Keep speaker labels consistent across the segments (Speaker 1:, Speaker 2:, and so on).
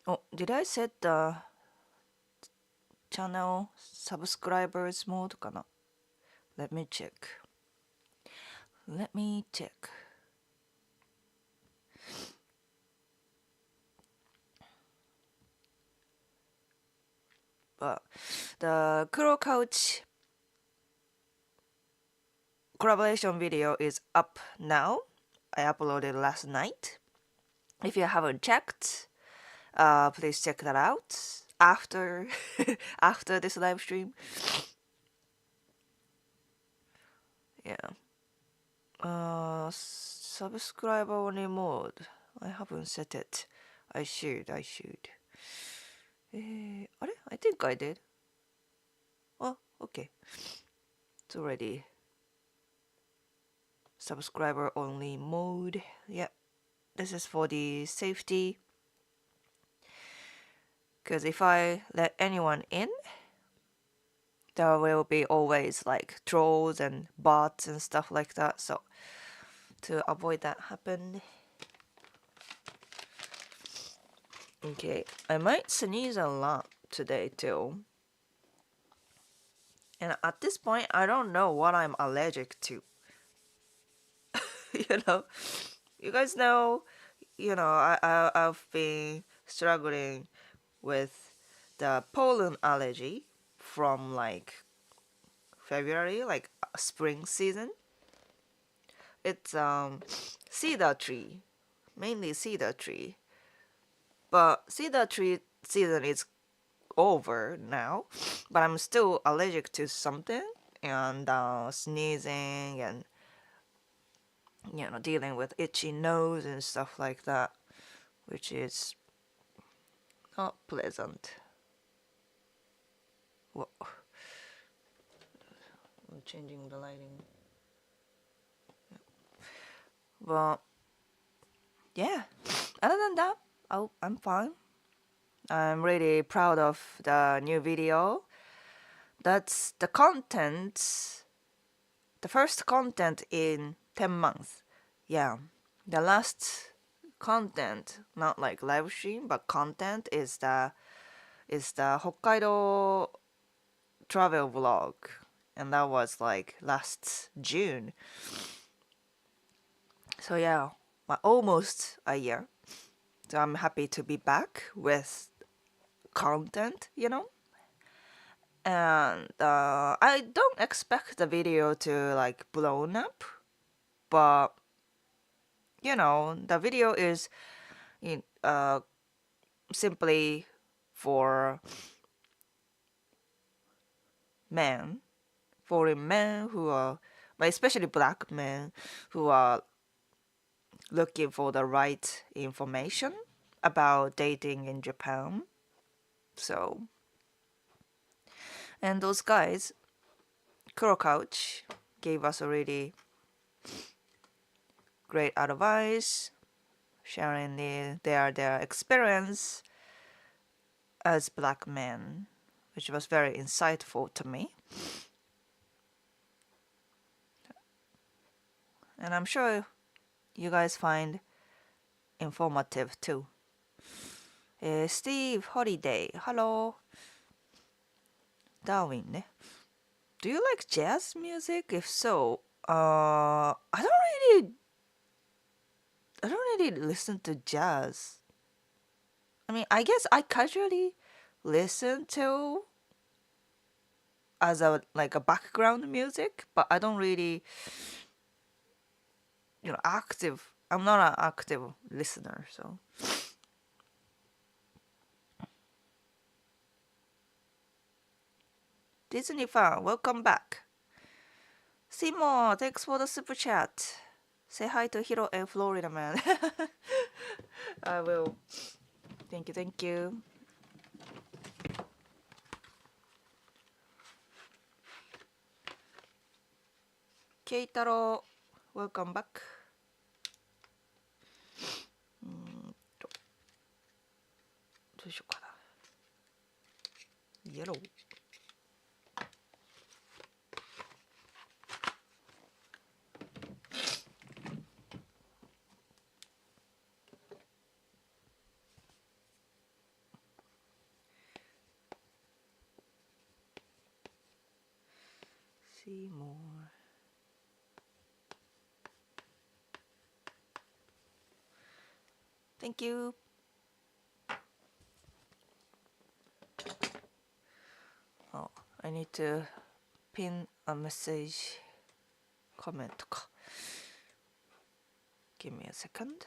Speaker 1: Oh, did I set the channel subscribers mode かな? Let me check. Let me check. But the Kuro Couch collaboration video is up now. I uploaded last night. If you haven't checked, please check that out after after this live stream. Yeah. Subscriber only mode. I haven't set it. I should. あれ? I think I did. Oh, okay. It's already subscriber only mode. Yep. This is for the safety. Because if I let anyone in, there will be always like trolls and bots and stuff like that. So to avoid that happen. Okay, I might sneeze a lot today too. And at this point, I don't know what I'm allergic to. You know, you guys know, I've been struggling with the pollen allergy from like February, like spring season. It's cedar tree, mainly cedar tree. But cedar tree season is over now, but I'm still allergic to something and sneezing and dealing with itchy nose and stuff like that, which is not pleasant. Whoa. I'm changing the lighting. But yeah, other than that, I'm fine. I'm really proud of the new video. That's the content, the first content in 10 months. Yeah, the last content, not like live stream, but content is the Hokkaido travel vlog, and that was like last June. So yeah, almost a year. So I'm happy to be back with content, and I don't expect the video to like blown up, but the video is simply for men, foreign men who are, but especially black men who are looking for the right information about dating in Japan. So, and those guys, Kuro Couch, gave us a really great advice, sharing their experience as black men, which was very insightful to me. And I'm sure you guys find informative too. Steve Holiday, hello. Darwin ね. Do you like jazz music? If so, I don't really listen to jazz. I mean, I guess I casually listen to as a background music, but I don't really active. I'm not an active listener, so. Disney fan, welcome back. Simo, thanks for the super chat. Say hi to Hiro and Florida man. I will. Thank you. Keitaro, welcome back. どうしようかな。イエロー。see more. Thank you. Oh, I need to pin a message comment か。Give me a second.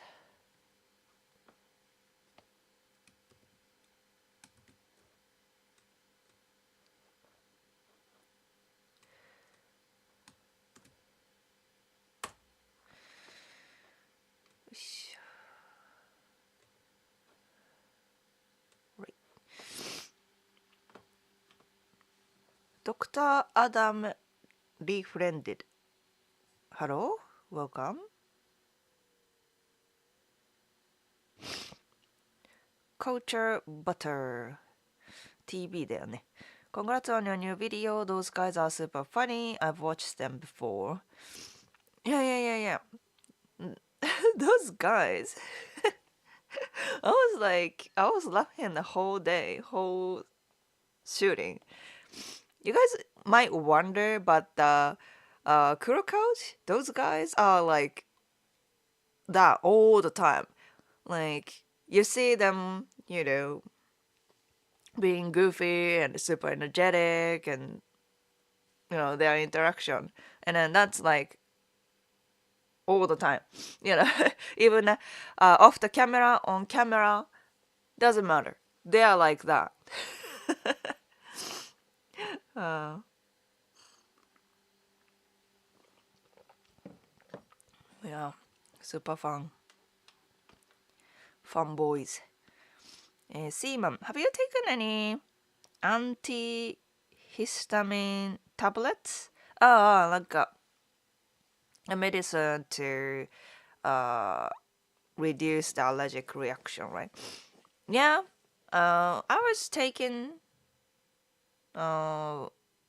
Speaker 1: Right. Dr. Adam befriended. Hello, welcome. Culture Butter TV だよね。Congrats on your new video. Those guys are super funny. I've watched them before. Yeah. Those guys. I was laughing the whole day, whole shooting. You guys might wonder, but the Kuro Couch, those guys are like that all the time. Like, you see them, being goofy and super energetic and, their interaction. And then that's like all the time. Even off the camera, on camera, doesn't matter. They are like that. Yeah, super fun. Fun boys. Seaman, have you taken any antihistamine tablets? Like a medicine to reduce the allergic reaction, right? Yeah, I was taking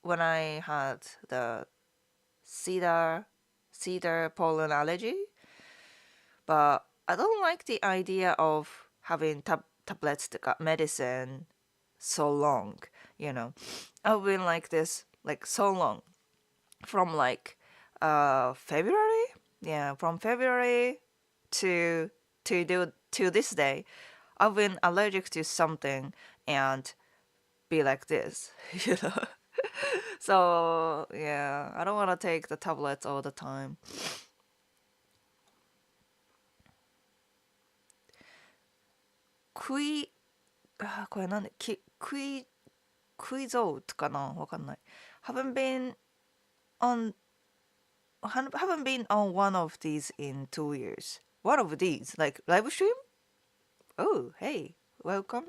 Speaker 1: when I had the cedar pollen allergy, but I don't like the idea of having tablets to got medicine so long. I've been like this like so long from like February. Yeah, from February to this day, I've been allergic to something and be like this. So yeah, I don't want to take the tablets all the time. これなんでクイゾーかなわかんない。Haven't been on one of these in 2 years. One of these, like live stream? Oh, hey, welcome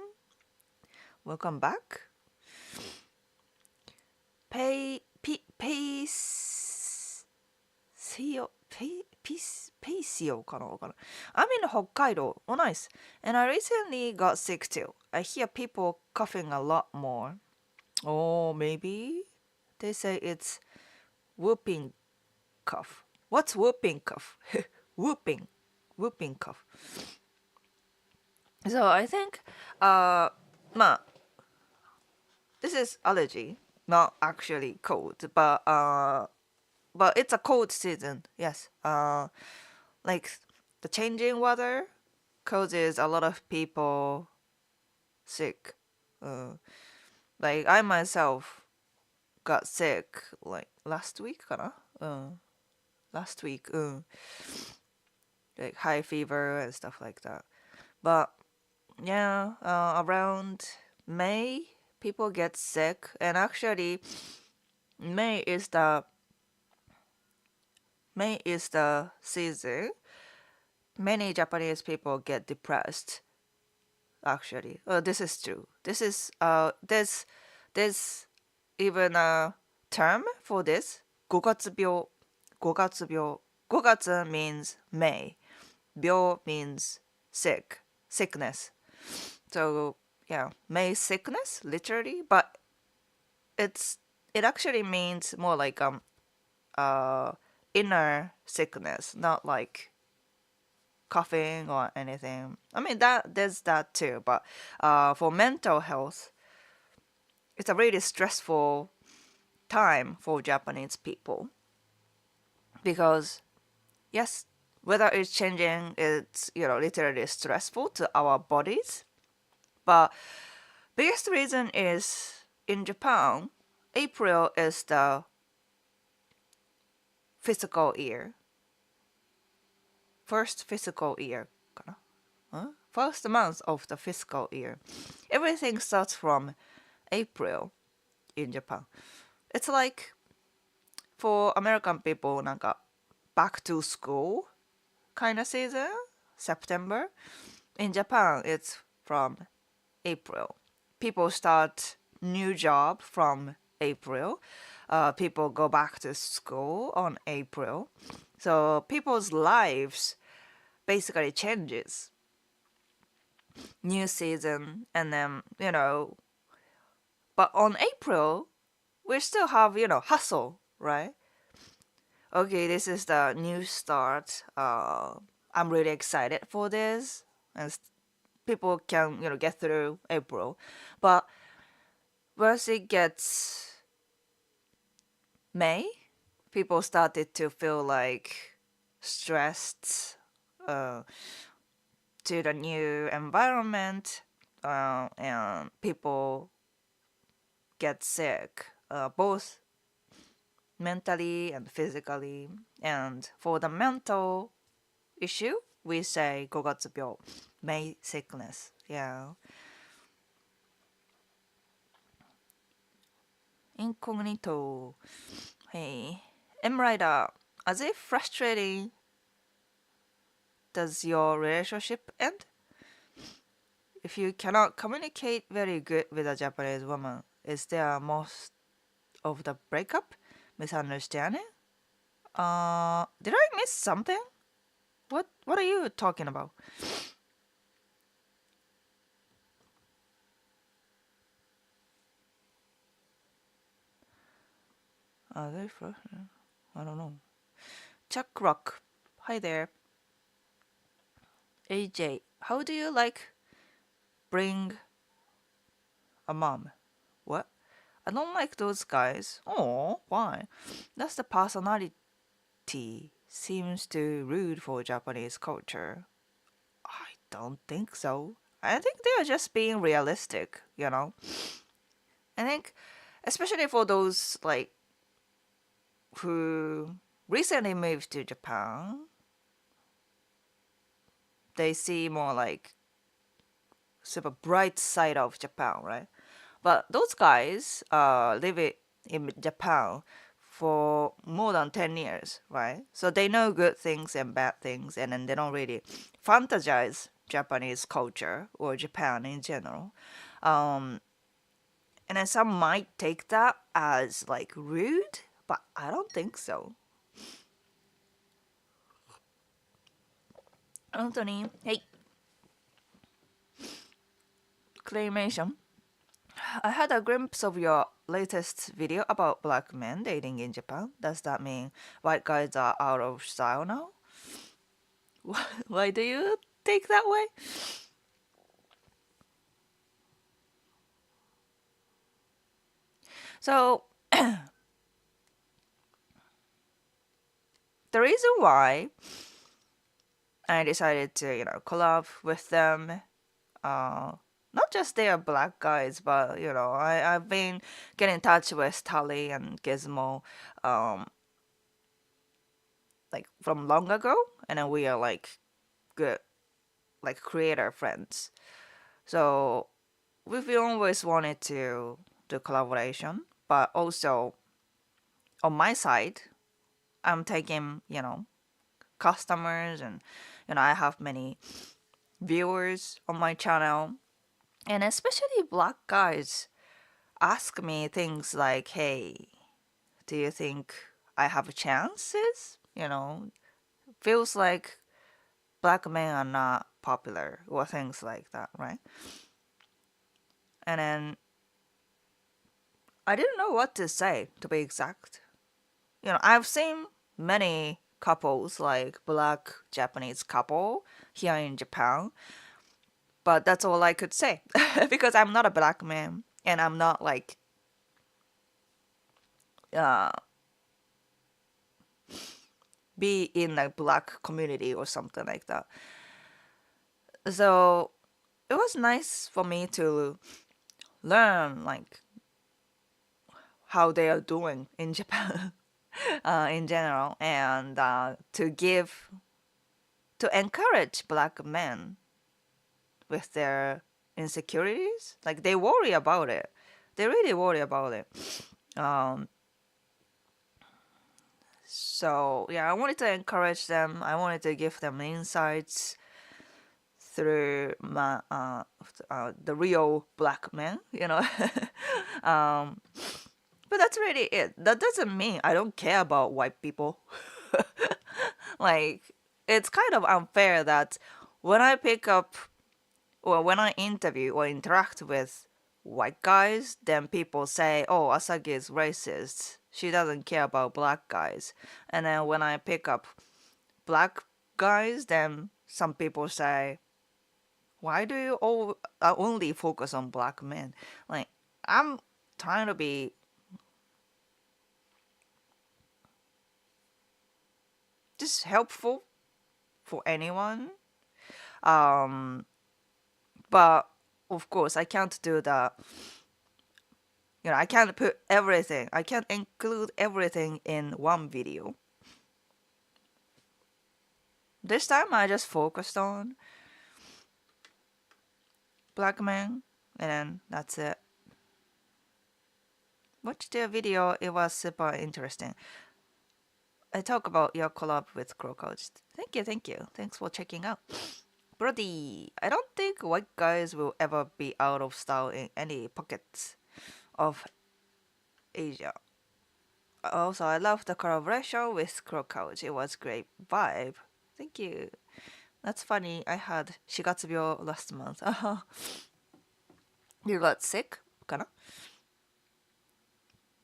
Speaker 1: back. Payかなわかんない。I'm in Hokkaido. Oh, nice. And I recently got sick too. I hear people coughing a lot more. Oh, maybe? They say it's whooping cough. What's whooping cough? whooping cough. So I think, this is allergy, not actually cold, but it's a cold season. Yes. Like the changing weather causes a lot of people sick. Like I myself got sick like last week, last week. Like high fever and stuff like that. But yeah, around May, people get sick, and actually, May is the season. Many Japanese people get depressed. Actually, this is true. This is there's even a term for this. 5月病. 5月病. 5月 means May. 病 means sickness. So yeah, May sickness literally, but it actually means more like inner sickness, not like coughing or anything. I mean there's that too, but for mental health, it's a really stressful time for Japanese people. Because, yes, weather is changing, it's, literally stressful to our bodies. But biggest reason is in Japan, April is the fiscal year. First fiscal year. First month of the fiscal year. Everything starts from April in Japan. It's like for American people, なんか back to school kind of season, September. In Japan, it's from April. People start new job from April. People go back to school on April. So people's lives basically changes. New season, and then, but on April, we still have, hustle, right? Okay, this is the new start. I'm really excited for this. And people can, get through April. But once it gets May, people started to feel like stressed to the new environment, and people get sick, both mentally and physically. And for the mental issue, we say 五月病, May sickness. Yeah. Incognito. Hey, M. Rider, as if frustrating does your relationship end? If you cannot communicate very good with a Japanese woman, is there most of the breakup misunderstanding? Did I miss something? What are you talking about? Are they frustrating? I don't know. Chuck Rock, hi there. AJ, how do you bring a mom? What? I don't like those guys. Oh, why? That's the personality seems too rude for Japanese culture. I don't think so. I think they are just being realistic, I think, especially for those who recently moved to Japan, they see more sort of bright side of Japan, right? But those guys live in Japan for more than 10 years, right? So they know good things and bad things, and then they don't really fantasize Japanese culture or Japan in general. And then some might take that as rude, but I don't think so. Anthony, hey. Claymation. I had a glimpse of your latest video about black men dating in Japan. Does that mean white guys are out of style now? Why do you think that way? So, the reason why I decided to, collab with them, not just they are black guys, but, I've been getting in touch with Tali and Gizmo, from long ago, and then we are, good, creator friends. So, we've always wanted to do collaboration, but also on my side, I'm taking, customers, and, I have many viewers on my channel, and especially black guys ask me things like, hey, do you think I have chances? Feels like black men are not popular, or things like that, right? And then I didn't know what to say, to be exact. I've seen many couples, black Japanese couple here in Japan, but that's all I could say because I'm not a black man, and I'm not be in a black community or something like that. So it was nice for me to learn like how they are doing in Japan in general, and to encourage black men with their insecurities. Like they worry about it. They really worry about it. Um, so yeah, I wanted to encourage them. I wanted to give them insights through the real black men, um, but that's really it. That doesn't mean I don't care about white people. Like, it's kind of unfair that when I pick up or when I interview or interact with white guys, then people say, "Oh, Asagi is racist. She doesn't care about black guys." And then when I pick up black guys, then some people say, "Why do you only focus on black men?" Like, I'm trying to be just helpful for anyone. But of course, I can't do that. I can't put everything. I can't include everything in one video. This time, I just focused on black men, and then that's it. Watch their video. It was super interesting. I talk about your collab with Crow Coach. Thank you, thank you. Thanks for checking out. Brody, I don't think white guys will ever be out of style in any pockets of Asia. Also, I love the collaboration with Crow Couch. It was great vibe. Thank you. That's funny. I had 4月病 last month. You got sick? かな?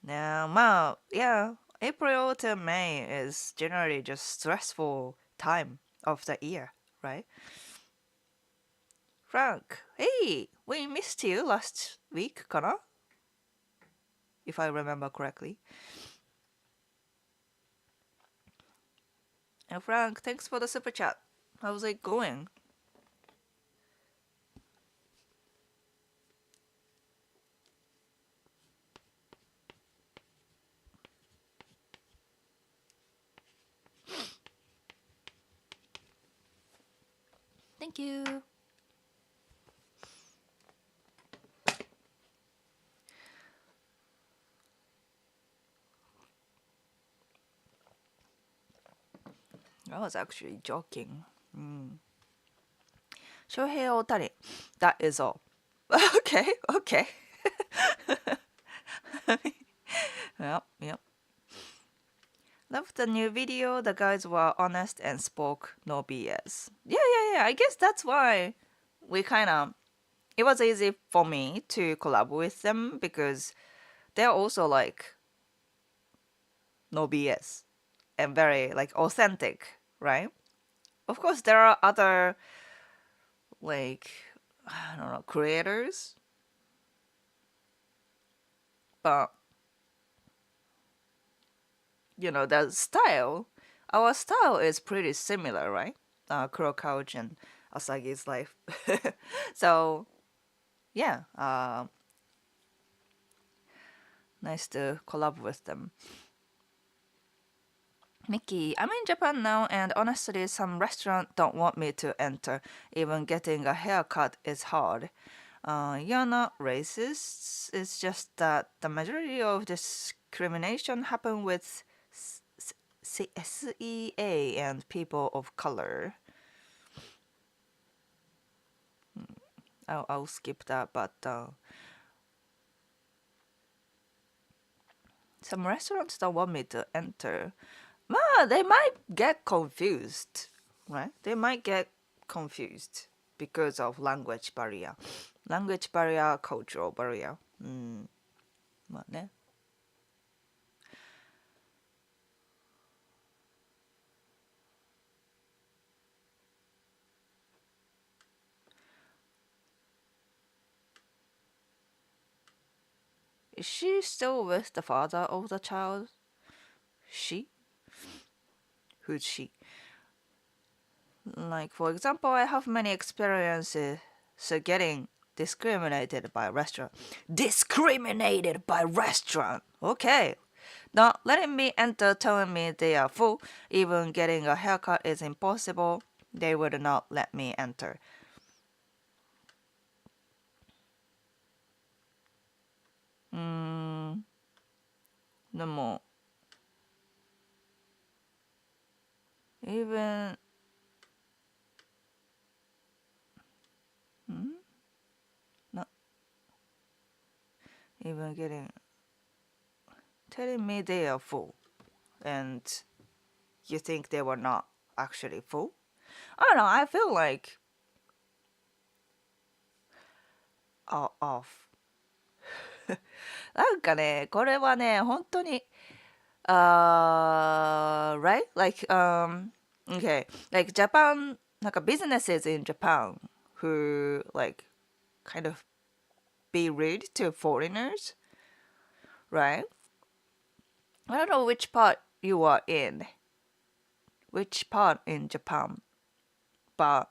Speaker 1: Now, yeah, April to May is generally just stressful time of the year, right? Frank, hey, we missed you last week, かな? If I remember correctly. And Frank, thanks for the super chat. How's it going? Thank you. I was actually joking. Shohei Otani. That is all. Okay, okay. Yep. Love the new video. The guys were honest and spoke no BS. Yeah. I guess that's why it was easy for me to collab with them because they're also like no BS and very like authentic, right? Of course, there are other like I don't know creators, but the style. Our style is pretty similar, right? Kuro Couch and Asagi's life. So yeah, nice to collab with them. Mickey, I'm in Japan now, and honestly, some restaurants don't want me to enter. Even getting a haircut is hard. You're not racist. It's just that the majority of discrimination happen with SEA and people of color. I'll skip that, but some restaurants don't want me to enter. Well, they might get confused, right? They might get confused because of language barrier. Language barrier, cultural barrier. まあね。Is she still with the father of the child? She? Who's she? Like, for example, I have many experiences getting discriminated by restaurant. Discriminated by restaurant! Okay. Not letting me enter, telling me they are full. Even getting a haircut is impossible. They would not let me enter. でも even not even getting telling me they are full and you think they were not actually full. I don't know, I feel like off. なんかね、これはね、本当にright? Like, okay, like Japan, なんか businesses in Japan who like kind of be rude to foreigners, right? I don't know which part you are in, which part in Japan, but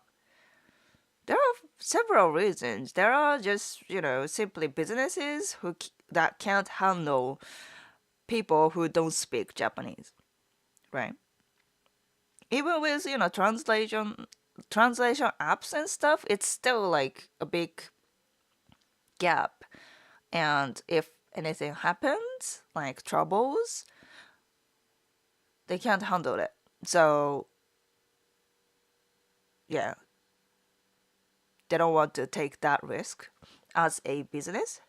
Speaker 1: there are several reasons. There are just, simply businesses that can't handle people who don't speak Japanese, right? Even with, translation apps and stuff, it's still like a big gap. And if anything happens, like troubles, they can't handle it. So, yeah, they don't want to take that risk as a business.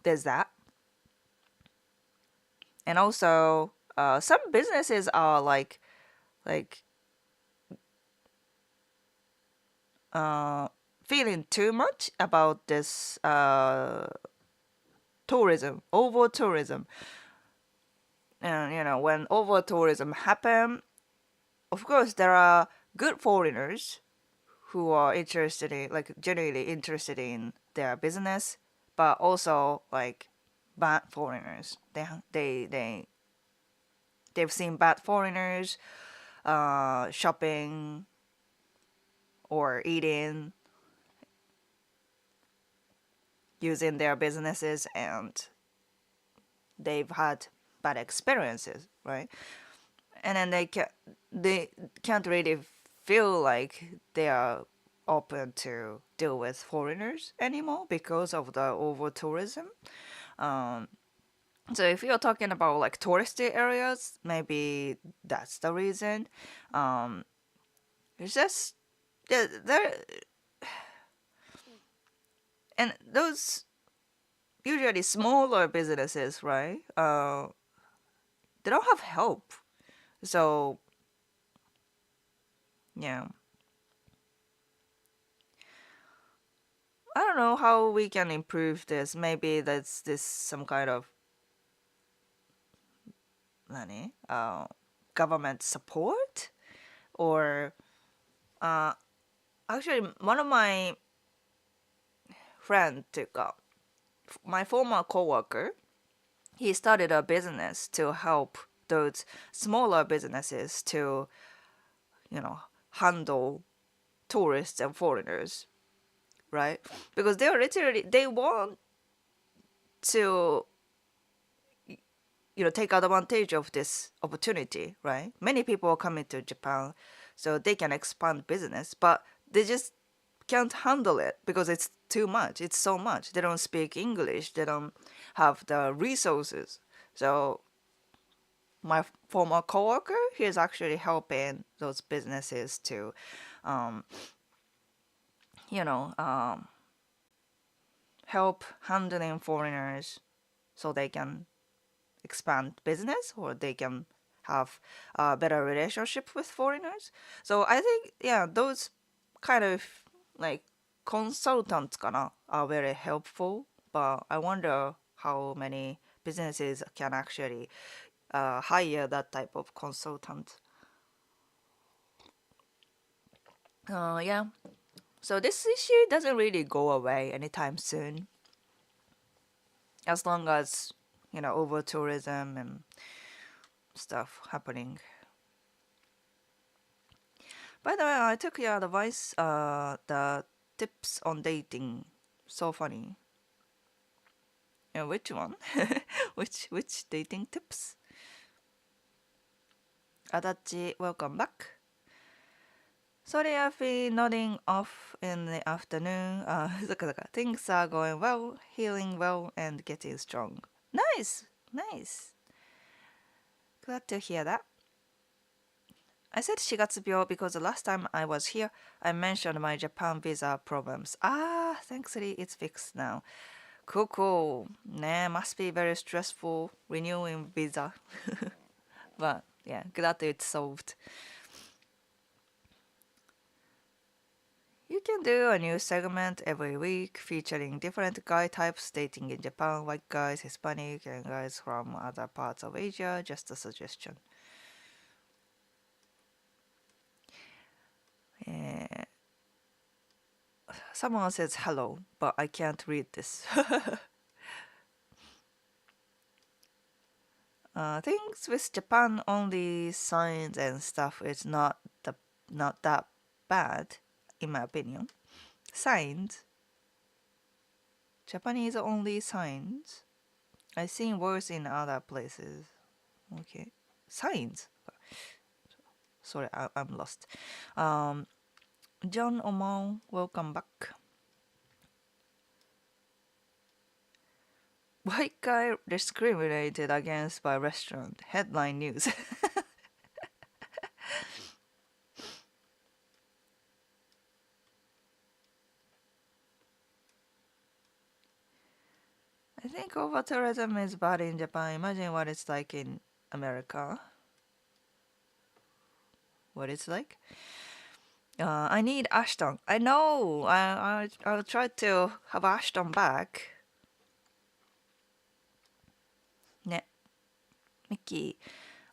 Speaker 1: There's that. And also, some businesses are like feeling too much about this tourism, over tourism. And when over tourism happen, of course there are good foreigners who are interested in, like, genuinely interested in their business, but also like bad foreigners. They've seen bad foreigners shopping or eating using their businesses, and they've had bad experiences, right? And then they can't really feel like they are open to deal with foreigners anymore because of the over tourism. So if you're talking about like touristy areas, maybe that's the reason. It's just there, and those usually smaller businesses, right? They don't have help. So yeah, I don't know how we can improve this. Maybe that's this some kind of government support, or actually one of my friend my former coworker, he started a business to help those smaller businesses to handle tourists and foreigners, right? Because they want to take advantage of this opportunity, right? Many people are coming to Japan so they can expand business, but they just can't handle it because it's too much. It's so much. They don't speak English. They don't have the resources. So my former coworker, he is actually helping those businesses to, help handling foreigners so they can expand business, or they can have a better relationship with foreigners. So I think, yeah, those kind of like consultants are very helpful, but I wonder how many businesses can actually hire that type of consultant. Yeah. So this issue doesn't really go away anytime soon, as long as over tourism and stuff happening. By the way, I took your advice. The tips on dating, so funny. And which one? which dating tips? Adachi, welcome back. Sorry, I've been nodding off in the afternoon. Things are going well, healing well, and getting strong. Nice, nice. Glad to hear that. I said 4月病 because the last time I was here, I mentioned my Japan visa problems. Thankfully it's fixed now. Cool, cool. Must be very stressful renewing visa. But yeah, glad it's solved. You can do a new segment every week featuring different guy types dating in Japan, white guys, Hispanic, and guys from other parts of Asia. Just a suggestion. Someone says hello, but I can't read this. Things with Japan only signs and stuff is not that bad, in my opinion. Signs. Japanese only signs. I've seen worse in other places. Okay. Signs. Sorry, I'm lost. John Oman, welcome back. White guy discriminated against by restaurant. Headline news. I think over tourism is bad in Japan. Imagine what it's like in America. What it's like. I need Ashton. I know. I'll try to have Ashton back. Ne. Mickey.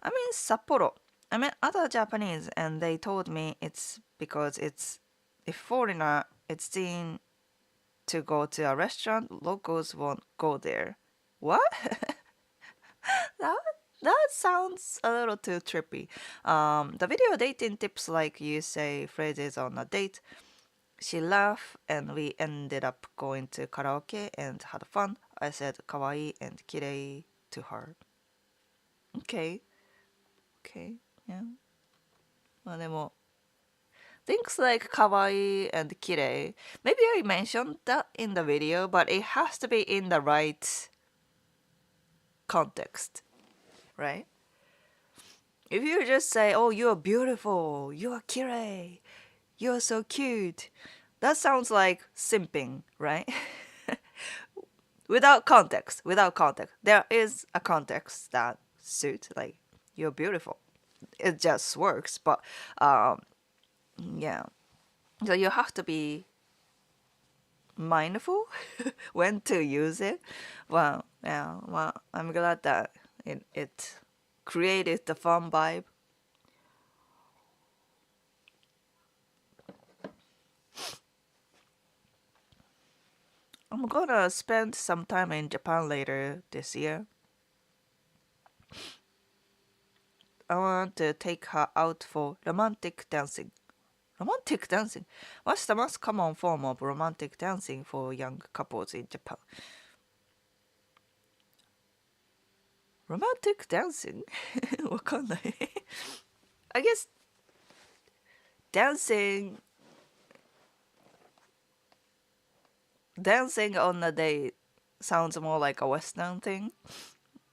Speaker 1: I'm in Sapporo. I met other Japanese and they told me it's because if foreigner it's seen to go to a restaurant, locals won't go there. What? that sounds a little too trippy. The video dating tips like you say phrases on a date. She laughed and we ended up going to karaoke and had fun. I said kawaii and kirei to her. Okay. Okay. Yeah. まあでも things like kawaii and kirei. Maybe I mentioned that in the video, but it has to be in the right context, right? If you just say, "Oh, you're beautiful. You're kirei. You're so cute," that sounds like simping, right? Without context. There is a context that suits, like you're beautiful. It just works, but yeah. So you have to be mindful when to use it. Well, yeah. Well, I'm glad that it created the fun vibe. I'm gonna spend some time in Japan later this year. I want to take her out for romantic dancing. Romantic dancing? What's the most common form of romantic dancing for young couples in Japan? Romantic dancing? わかんない。I guess dancing on a date sounds more like a Western thing.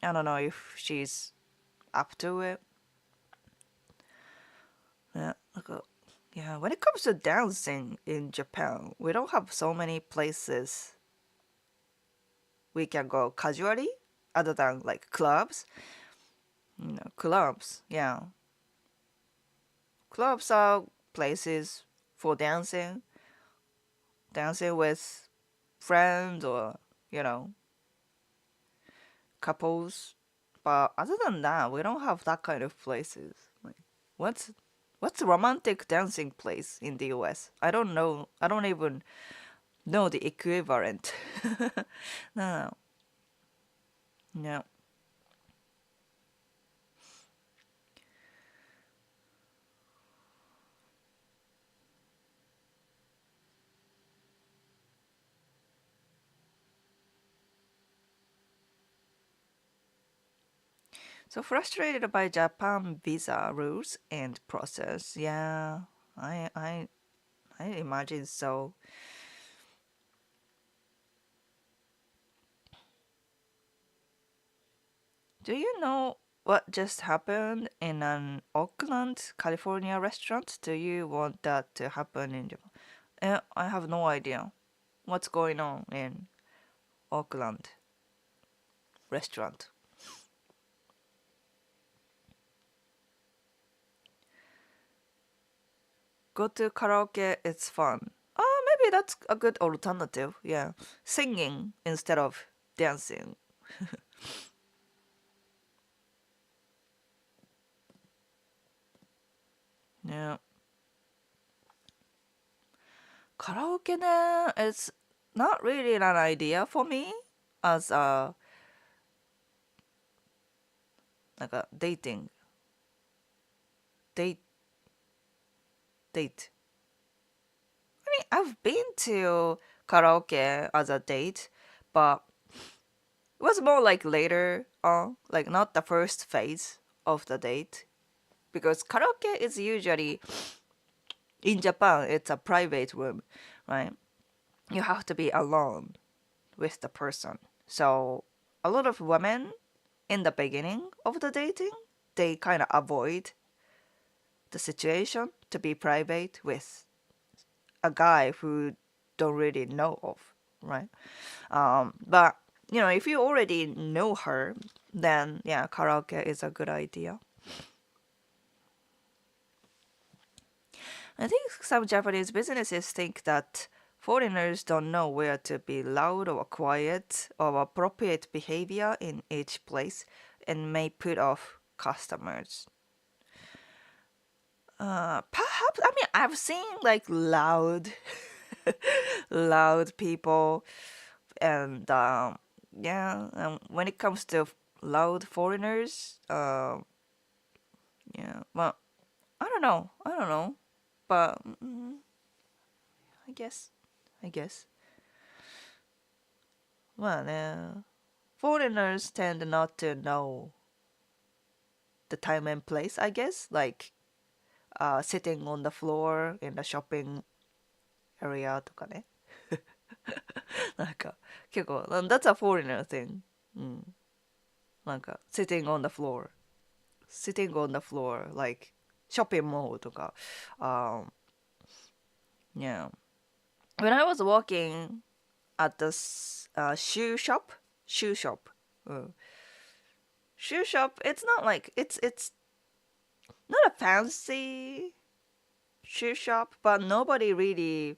Speaker 1: I don't know if she's up to it. Yeah, when it comes to dancing in Japan, we don't have so many places we can go casually other than like clubs. Clubs, yeah. Clubs are places for dancing with friends or, couples. But other than that, we don't have that kind of places. Like, what's What's a romantic dancing place in the US? I don't know. I don't even know the equivalent. No, no. So frustrated by Japan visa rules and process. Yeah, I I I imagine so. Do you know what just happened in an Oakland, California restaurant? Do you want that to happen in Japan? I have no idea what's going on in Oakland restaurant. Go to karaoke, it's fun. Maybe that's a good alternative. Yeah, singing instead of dancing. Yeah, karaoke ne, it's not really an idea for me as a like a date date. I mean, I've been to karaoke as a date, but it was more like later on, like not the first phase of the date, because karaoke is usually in Japan, it's a private room, right? You have to be alone with the person. So a lot of women in the beginning of the dating, they kind of avoid the situation to be private with a guy who don't really know of, right? But if you already know her, then yeah, karaoke is a good idea. I think some Japanese businesses think that foreigners don't know where to be loud or quiet or appropriate behavior in each place and may put off customers. Perhaps, I mean, I've seen like loud, loud people, and yeah, when it comes to loud foreigners, yeah, well, I don't know, but I guess, I guess. Well, foreigners tend not to know the time and place, I guess, like sitting on the floor in the shopping area とかね。なんか結構、that's a foreigner thing. うん。なんか sitting on the floor. Sitting on the floor, like shopping mall とか。Yeah. When I was walking at the shoe shop, shoe shop. うん。shoe shop, it's not like it's not a fancy shoe shop, but nobody really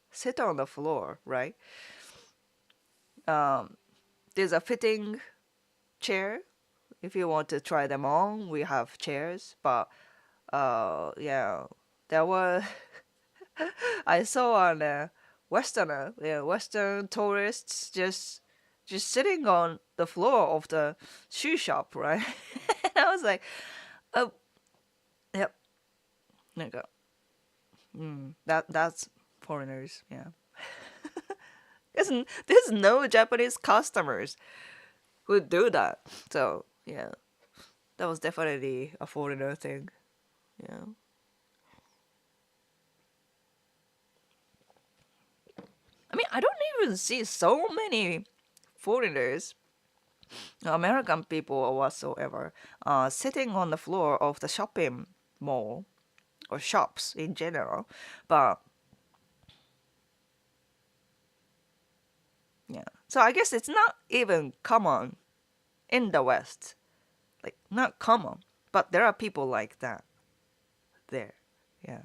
Speaker 1: sit on the floor, right? Um, there's a fitting chair. If you want to try them on, we have chairs. But yeah, there were I saw on Westerner, yeah, Western tourists just sitting on the floor of the shoe shop, right? And I was like, oh, yep, なんか that's foreigners, yeah. There's no Japanese customers who do that. So yeah, that was definitely a foreigner thing. Yeah. I mean, I don't even see so many foreigners, American people or whatsoever, sitting on the floor of the shopping mall or shops in general. But yeah, so I guess it's not even common in the West. Like, not common, but there are people like that there. Yeah.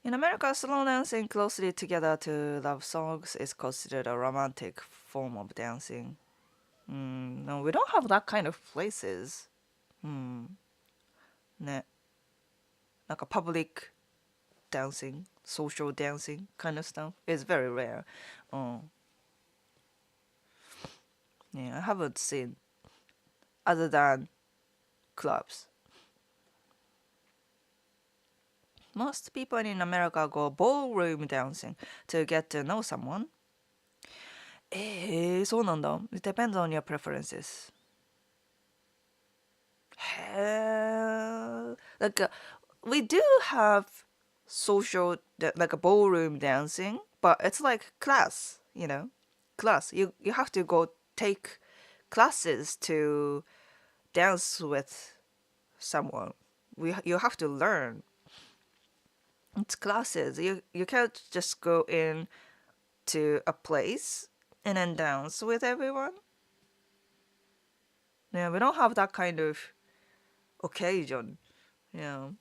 Speaker 1: In America, slow dancing closely together to love songs is considered a romantic form of dancing. No, we don't have that kind of places. ね。なんか public dancing, social dancing kind of stuff is very rare. Yeah, I haven't seen other than clubs. Most people in America go ballroom dancing to get to know someone. そうなんだ. It depends on your preferences. へえ. Like, we do have social, like a ballroom dancing, but it's like class, you know? Class. You have to go take classes to dance with someone. You have to learn. It's classes. You can't just go in to a place and then dance with everyone. Yeah, we don't have that kind of occasion. Yeah.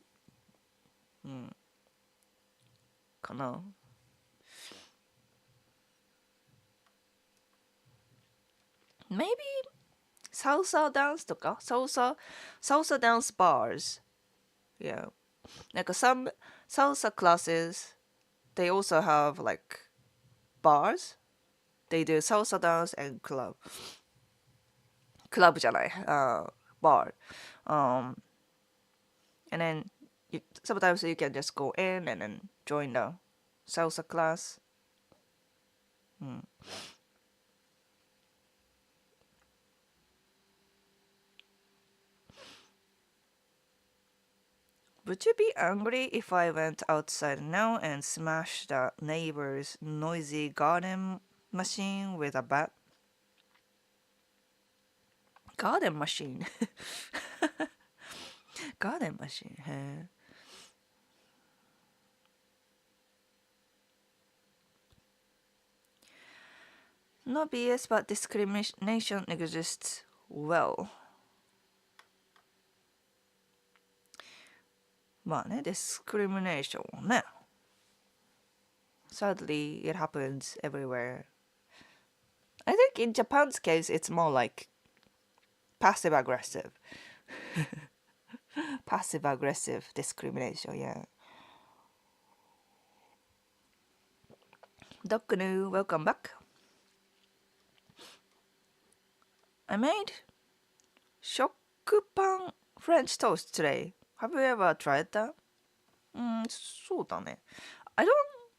Speaker 1: かな. Maybe salsa dance とか salsa dance bars. Yeah. Like some salsa classes, they also have like bars. They do salsa dance and club. Club じゃない。bar. And then sometimes you can just go in and then join the salsa class. Would you be angry if I went outside now and smashed the neighbor's noisy garden machine with a bat? Garden machine? Garden machine? へえ. No BS, but discrimination exists well. まあね、discrimination ね。Sadly, it happens everywhere. I think in Japan's case, it's more like passive aggressive. Passive aggressive discrimination, yeah. Dokunu, welcome back. I made shokupan French toast today. Have you ever tried that? そうだね. I don't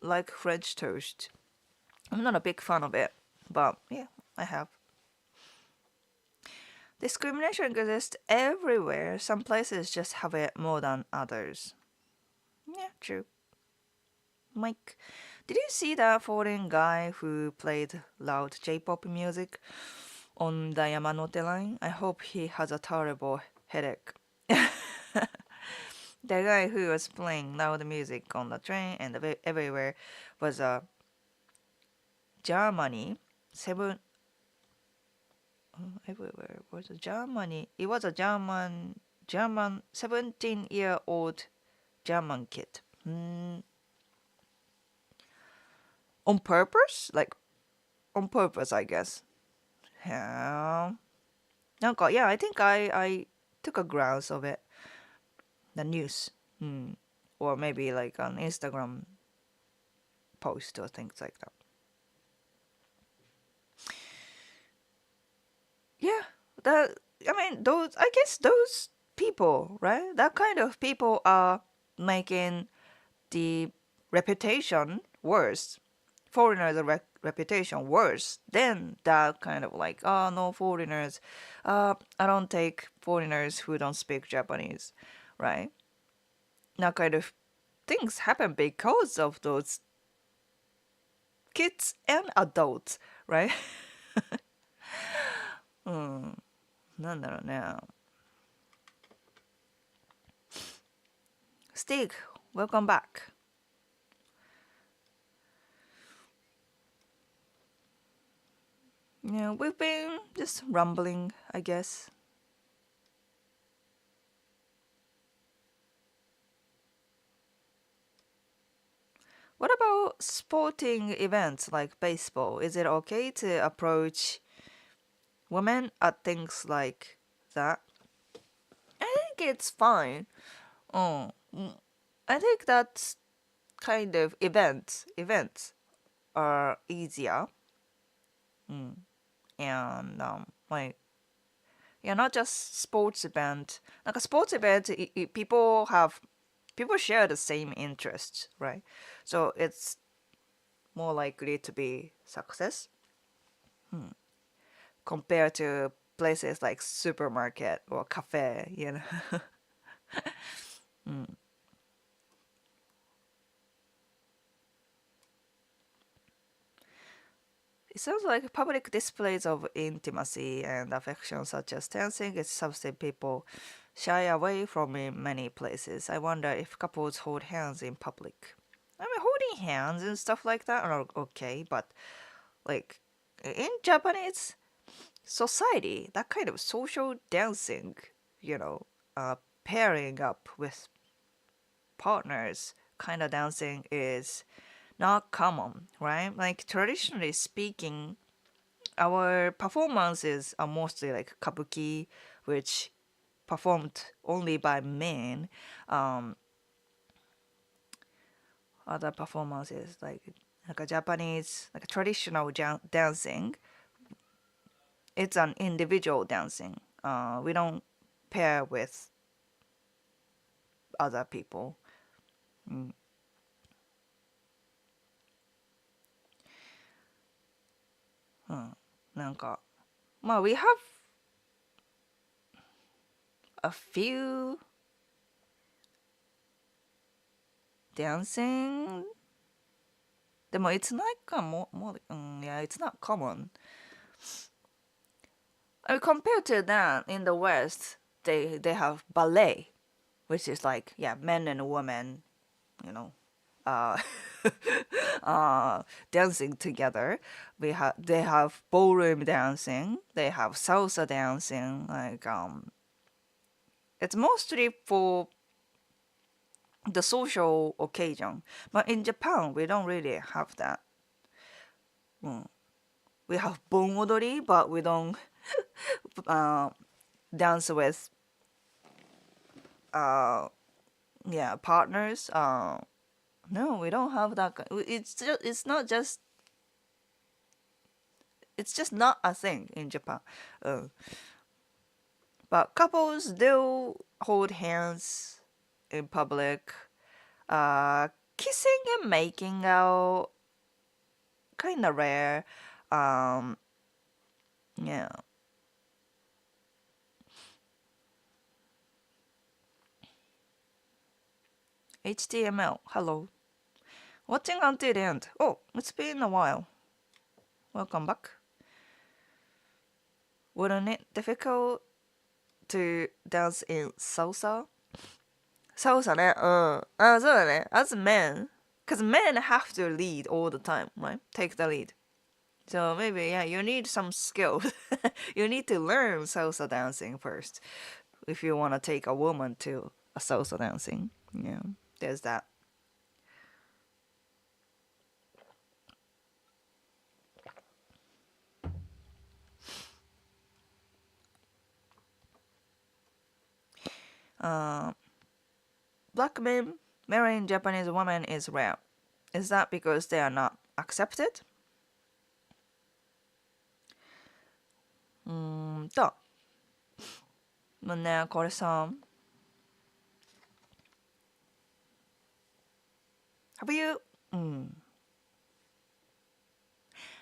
Speaker 1: like French toast. I'm not a big fan of it, but yeah, I have. Discrimination exists everywhere. Some places just have it more than others. Yeah, true. Mike, did you see that foreign guy who played loud J-pop music on the Yamanote line? I hope he has a terrible headache. The guy who was playing loud music on the train and everywhere was a Germany everywhere was a Germany. It was a German 17-year-old German kid. On purpose? Like on purpose, I guess. Yeah. Yeah, I think I took a glance of it. The news. Or maybe like an Instagram post or things like that. Yeah, I guess those people, right? That kind of people are making the reputation worse. Foreigners' reputation worse than that kind of like, oh, no foreigners. I don't take foreigners who don't speak Japanese, right? That kind of things happen because of those kids and adults, right? なんだろうね. Stig, welcome back. Yeah, we've been just rambling, I guess. What about sporting events like baseball? Is it okay to approach women at things like that? I think it's fine. Oh, I think that's kind of events are easier. And like yeah, not just sports event. Like a sports event, people share the same interests, right? So it's more likely to be success compared to places like supermarket or cafe, you know. It sounds like public displays of intimacy and affection, such as dancing, is something people shy away from in many places. I wonder if couples hold hands in public. I mean, holding hands and stuff like that are okay, but like in Japanese society, that kind of social dancing, you know, pairing up with partners kind of dancing is not common, right? Like traditionally speaking, our performances are mostly like kabuki, which performed only by men. Um, Other performances like a Japanese like a traditional dancing, it's an individual dancing. We don't pair with other people. なんか、まあ、we have a few dancing. でも it's not yeah, it's not common. I mean, compared to that, in the West, they have ballet, which is like yeah, men and women, you know, uh, dancing together. They have ballroom dancing. They have salsa dancing. It's mostly for the social occasion. But in Japan, we don't really have that. We have bon odori, but we don't uh, dance with yeah partners. No, we don't have that. It's just not a thing in Japan. Uh, but couples do hold hands in public. Kissing and making out kind of rare. Um, yeah. HTML. Hello. Watching until the end. Oh, it's been a while. Welcome back. Wouldn't it difficult to dance in salsa? Salsa ね。うん。あ、そうだね。As men, because men have to lead all the time, right? Take the lead. So maybe, yeah, you need some skill. You need to learn salsa dancing first if you want to take a woman to a salsa dancing. Yeah, there's that. Black men marrying Japanese women is rare. Is that because they are not accepted? もうね、これさ、Have you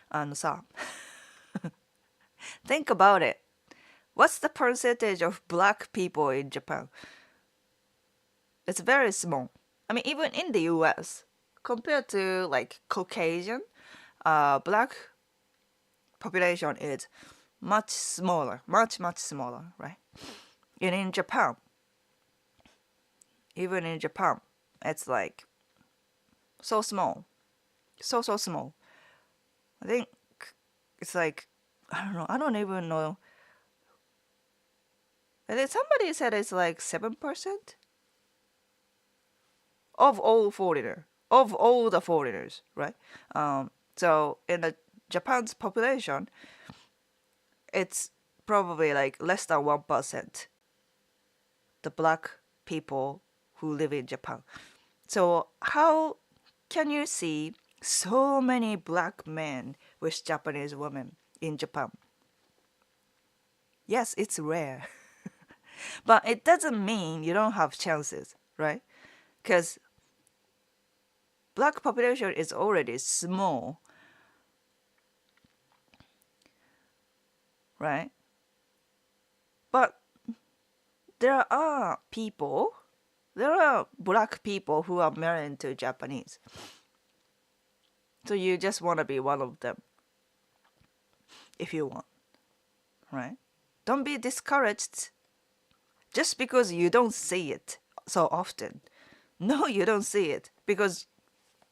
Speaker 1: あのさ think about it. What's the percentage of black people in Japan? It's very small. I mean, even in the US, compared to like Caucasian, black population is much smaller, much smaller, right? And in Japan, even in Japan, it's like so small, so small. I think it's like I don't know. I don't even know. And then somebody said it's like 7% of all foreigner. of all the foreigners, right? So in the Japan's population, it's probably like less than 1% the black people who live in Japan. So how can you see so many black men with Japanese women in Japan? Yes, it's rare. But it doesn't mean you don't have chances, right? Because black population is already small, right? But there are black people who are married to Japanese. So you just want to be one of them if you want, right? Don't be discouraged just because you don't see it so often. No, you don't see it because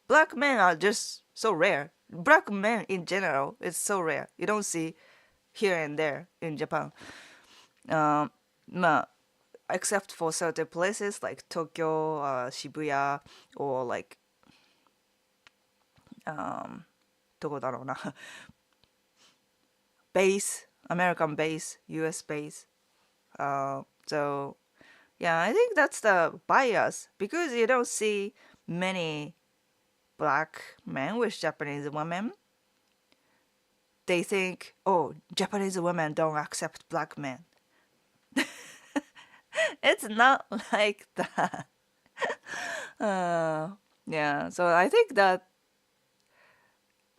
Speaker 1: black men are just so rare. Black men in general is so rare. You don't see here and there in Japan. Except for certain places like Tokyo, Shibuya, or like どこだろうな base, American base, US base. So yeah, I think that's the bias because you don't see many black men with Japanese women. They think, oh, Japanese women don't accept black men. It's not like that. Yeah, so I think that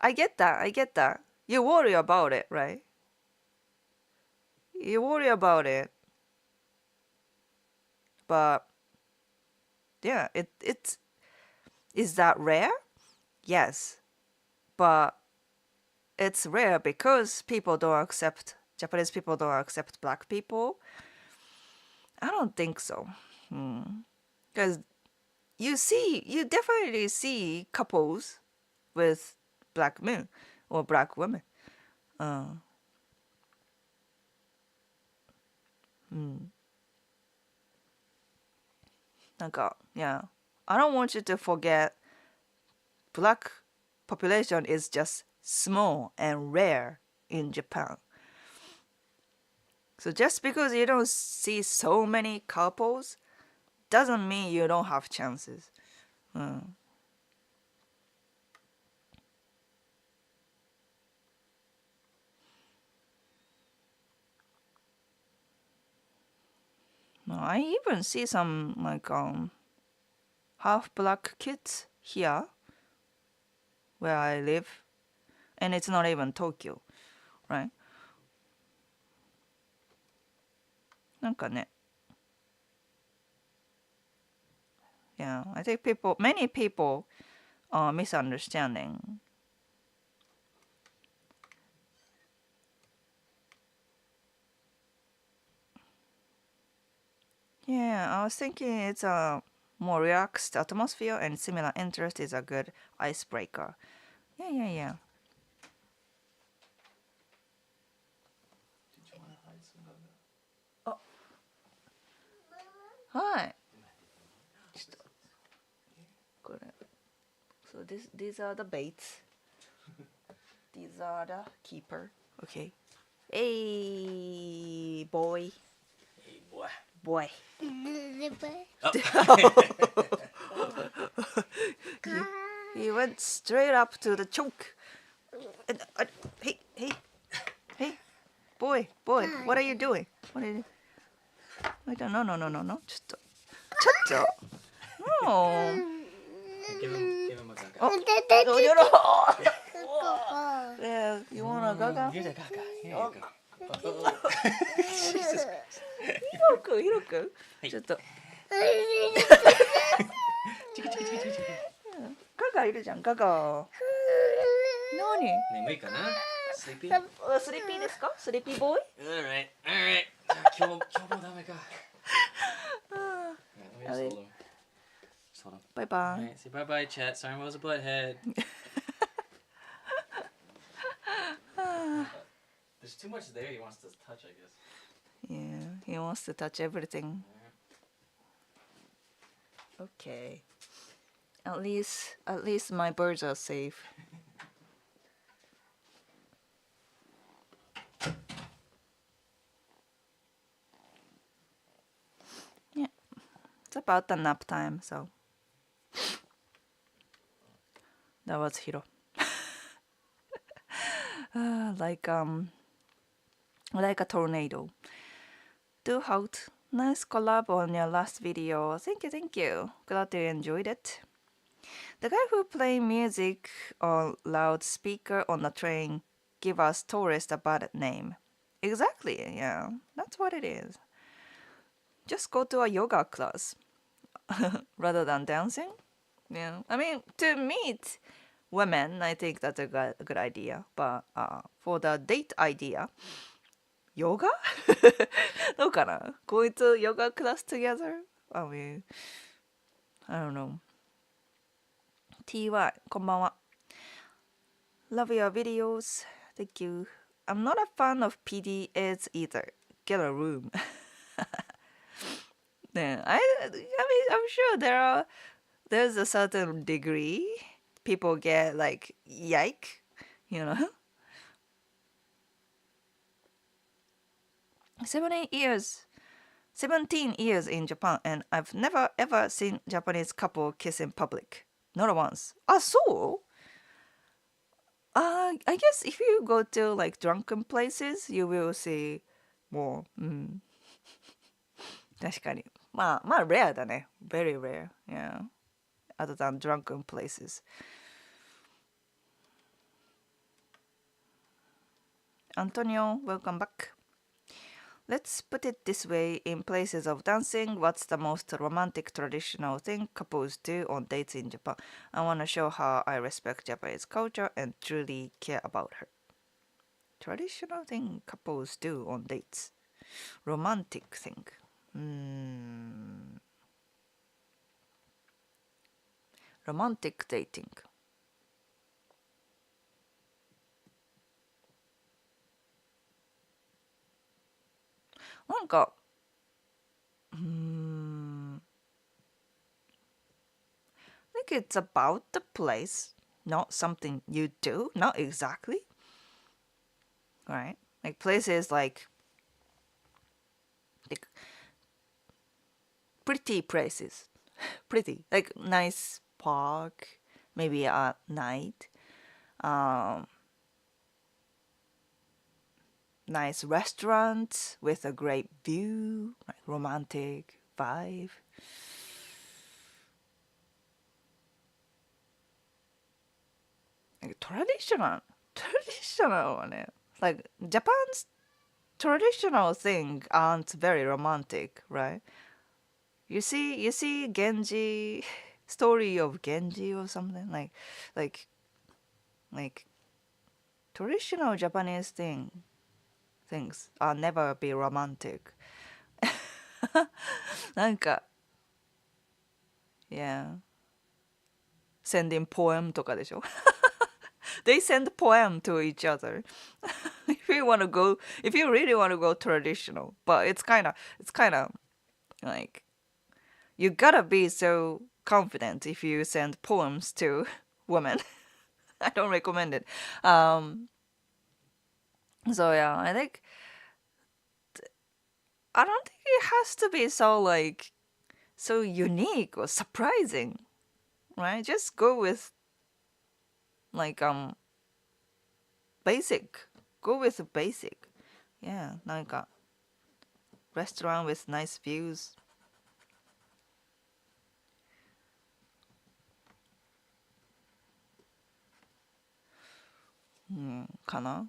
Speaker 1: I get that. You worry about it, right? You worry about it. But yeah, it's is that rare? Yes. But it's rare because Japanese people don't accept black people. I don't think so. Because you definitely see couples with black men or black women. Yeah, I don't want you to forget black population is just small and rare in Japan. So just because you don't see so many couples doesn't mean you don't have chances. No, I even see some like half black kids here where I live, and it's not even Tokyo, right? なんかね Yeah, I think many people are misunderstanding. Yeah, I was thinking it's a more relaxed atmosphere and similar interest is a good icebreaker. Yeah.
Speaker 2: Did you want to hide some of that?
Speaker 1: Oh. Hi. So these are the baits. These are the keeper. Okay. Hey, boy.
Speaker 2: Hey, boy.
Speaker 1: Boy. He went straight up to the choke. And, hey, boy, what are you doing? What are you? Wait, no. ちょっと。No.
Speaker 2: Give him a gaga.
Speaker 1: Oh, yeah, you want a gaga?
Speaker 2: Here's a gaga. Here you go. Jesus Christ.
Speaker 1: ヒロくんちょっと。ガガいるじゃん、ガガ。何
Speaker 2: 眠いかな Sleepy?
Speaker 1: スリーピーですかスリーピーボーイ
Speaker 2: Alright. じゃあ今日もダメか。Yeah, let me just hold him. Just hold him.
Speaker 1: バイバイ。
Speaker 2: Alright, say bye bye, chat. Sorry, I was a butthead. There's too much there he wants to touch, I guess.
Speaker 1: Yeah, he wants to touch everything. Okay. At least my birds are safe. Yeah, it's about the nap time, so that was Hiro. Like a tornado. Too hot. Nice collab on your last video. Thank you. Glad you enjoyed it. The guy who play music on loudspeaker on the train give us tourist a bad name. Exactly, yeah. That's what it is. Just go to a yoga class rather than dancing. Yeah. I mean, to meet women, I think that's a good idea. But for the date idea, yoga? どうかな? Going to yoga class together? I mean, I don't know. TY, こんばんは. Love your videos. Thank you. I'm not a fan of PDAs either. Get a room. Yeah, I mean, I'm sure there's a certain degree people get like yike, you know. 17 years in Japan, and I've never ever seen Japanese couple kiss in public. Not once. Ah, so? I guess if you go to like drunken places, you will see more. 確かに。まあ、rare だね。Very rare. Yeah. Other than drunken places. Antonio, welcome back. Let's put it this way, in places of dancing, what's the most romantic traditional thing couples do on dates in Japan? I want to show how I respect Japanese culture and truly care about her. Traditional thing couples do on dates. Romantic thing. Romantic dating. なんか、I think it's about the place, not something you do, not exactly. Right? Like places like pretty places. Pretty. Like nice park, maybe at night. Nice restaurant with a great view, like romantic vibe. Like traditional はね, like Japan's traditional thing aren't very romantic, right? You see Genji, story of Genji or something like traditional Japanese things are never be romantic. なんか yeah, sending poem とかでしょ? They send poem to each other. If you really want to go traditional, but it's kind of like you gotta be so confident if you send poems to women. I don't recommend it. So yeah, I think I don't think it has to be so unique or surprising, right? Just go with like basic. Go with basic. Yeah, なんか restaurant with nice views. かな?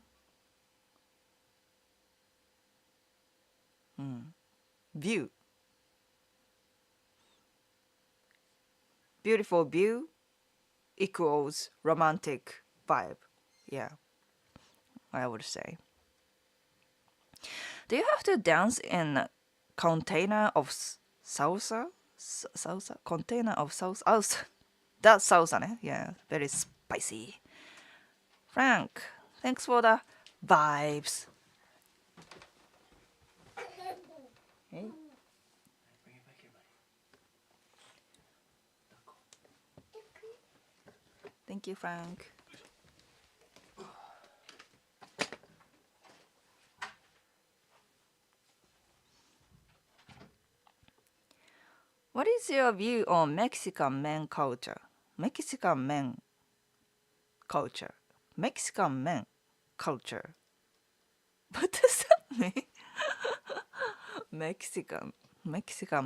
Speaker 1: View. Beautiful view equals romantic vibe. Yeah, I would say. Do you have to dance in a container of salsa? Salsa? Container of salsa? Oh, that's salsa, ne? Yeah, very spicy. Frank, thanks for the vibes. Hey.
Speaker 2: Bring it back here, buddy.
Speaker 1: Thank you, Frank. What is your view on Mexican men culture? Mexican men culture. Mexican men culture. What does that mean? Mexican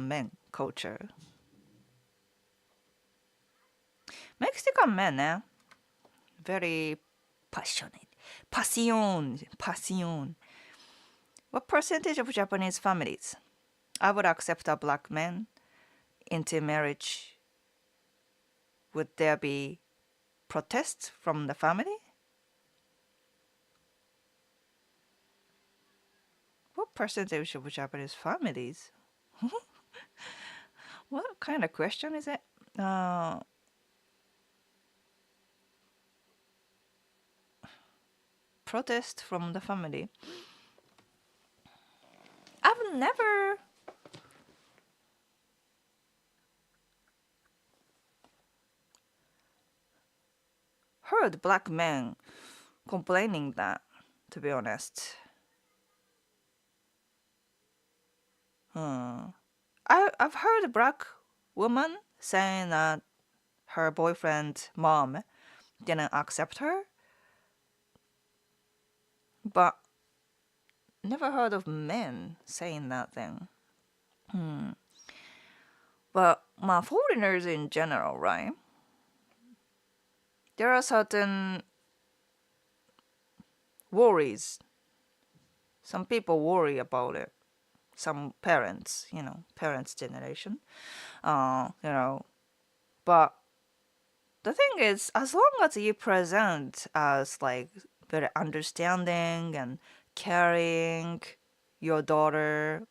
Speaker 1: men culture. Mexican men, eh? Very passionate. Passion. What percentage of Japanese families I would accept a black man into marriage? Would there be protests from the family? What percentage of Japanese families? What kind of question is it? Protest from the family. I've never heard black men complaining that, to be honest. I've heard a black woman saying that her boyfriend's mom didn't accept her, but never heard of men saying that thing. But foreigners in general, right? There are certain worries. Some people worry about it. Some parents, parents' generation, But the thing is, as long as you present as like very understanding and caring your daughter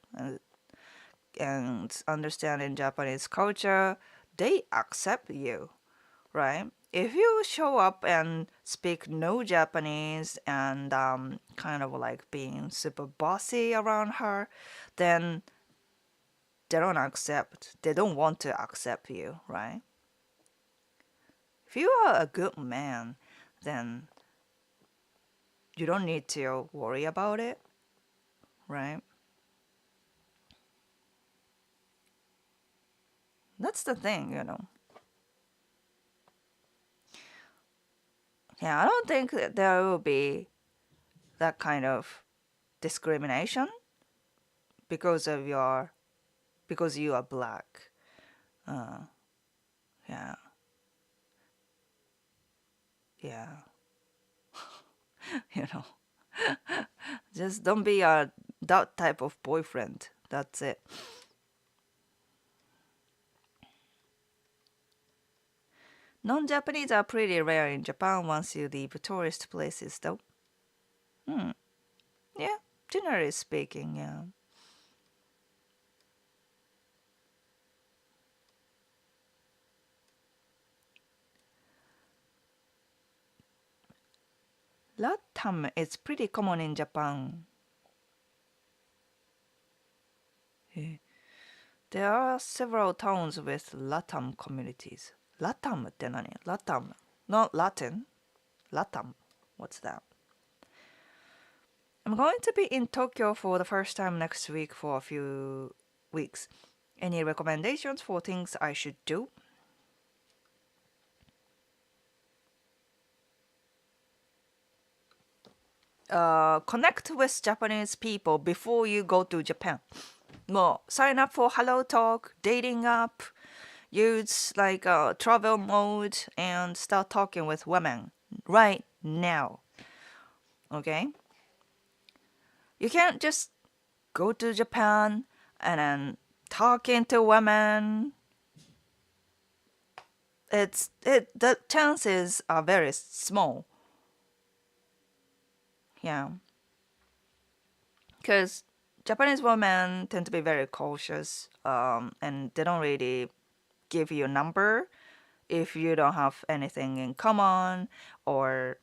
Speaker 1: and understanding Japanese culture, they accept you, right? If you show up and speak no Japanese and kind of like being super bossy around her, then they don't want to accept you, right? If you are a good man, then you don't need to worry about it, right? That's the thing, Yeah, I don't think that there will be that kind of discrimination because you are black. Yeah, yeah. you know, just don't be that type of boyfriend. That's it. Non-Japanese are pretty rare in Japan once you leave tourist places, though. Yeah, generally speaking, yeah. Latam is pretty common in Japan. There are several towns with Latam communities. Latam って何? Latam. Not Latin. Latam. What's that? I'm going to be in Tokyo for the first time next week for a few weeks. Any recommendations for things I should do? Connect with Japanese people before you go to Japan. Sign up for Hello Talk, dating app, use like travel mode, and start talking with women right now. Okay? You can't just go to Japan and then talking to women. The chances are very small. Yeah. Because Japanese women tend to be very cautious, and they don't really give you a number if you don't have anything in common, or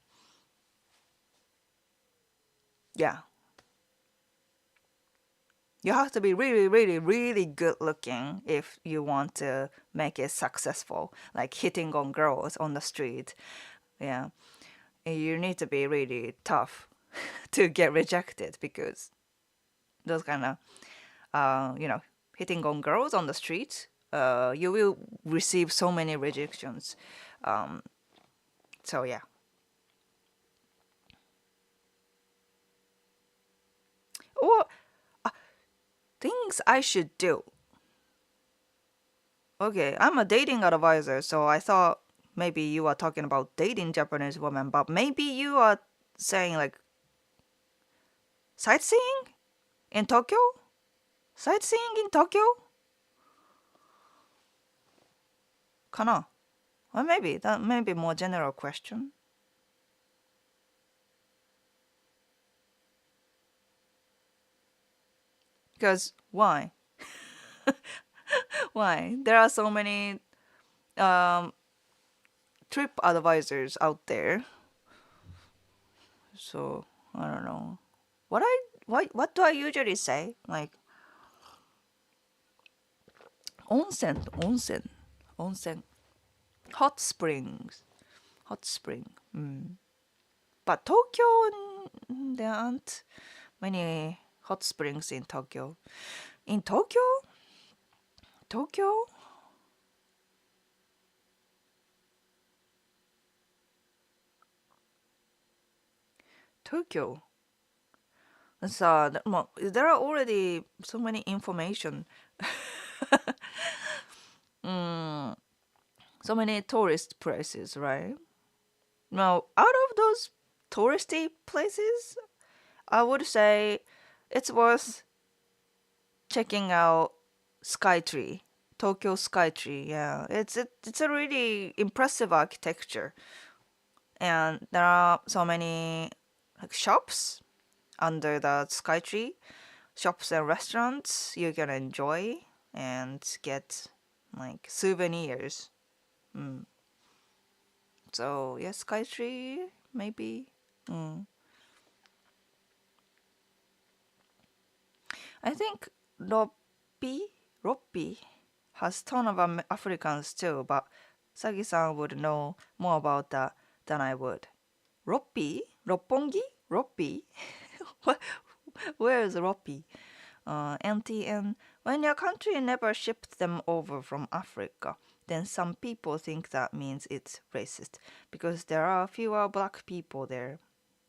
Speaker 1: yeah. You have to be really, really, really good looking if you want to make it successful, like hitting on girls on the street. Yeah. You need to be really tough to get rejected because those kind of, hitting on girls on the street, you will receive so many rejections. So yeah. Or things I should do. Okay, I'm a dating advisor, so I thought maybe you are talking about dating Japanese women, but maybe you are saying like sightseeing in Tokyo? Sightseeing in Tokyo? Kana? Or maybe that may be more general question. Because why? Why? There are so many um, trip advisors out there. So I don't know. What do I usually say? Like onsen, hot springs, hot spring. But Tokyo, there aren't many hot springs in Tokyo. In Tokyo, Tokyo, Tokyo. So there are already so many information. So many tourist places, right? Now, out of those touristy places, I would say it's worth checking out Skytree, Tokyo Skytree. Yeah, it's a really impressive architecture, and there are so many like shops under the Skytree, shops and restaurants you can enjoy and get like souvenirs. So yeah, Skytree maybe. I think Roppi has ton of Africans too, but Sagi-san would know more about that than I would. Roppi? Roppongi? Roppi? What? Where is Roppi? NTN. When your country never shipped them over from Africa, then some people think that means it's racist because there are fewer black people there,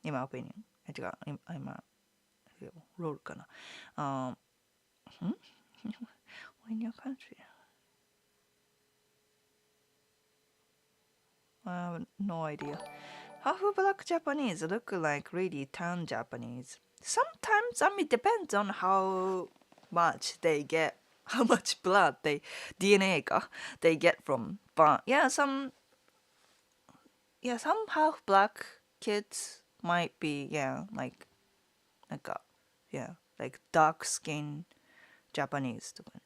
Speaker 1: in my opinion. 違う、今、ロールかな。When your country. I have no idea. Half black Japanese look like really tan Japanese. Sometimes, it depends on how much they get, how much blood DNA they get from. But yeah, some half black kids might be, like dark skin Japanese とかね。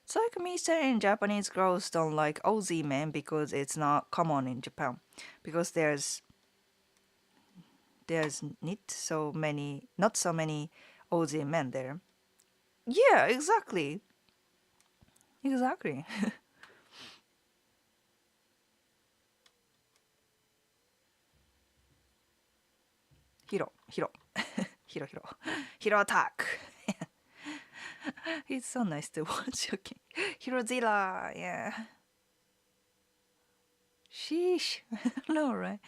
Speaker 1: It's like me saying Japanese girls don't like Aussie men because it's not common in Japan. Because there's not so many Aussie men there. Yeah, exactly. Exactly. Hiro. Hiro attack. He's so nice to watch. Okay. Hirozilla, yeah. Sheesh. No, right?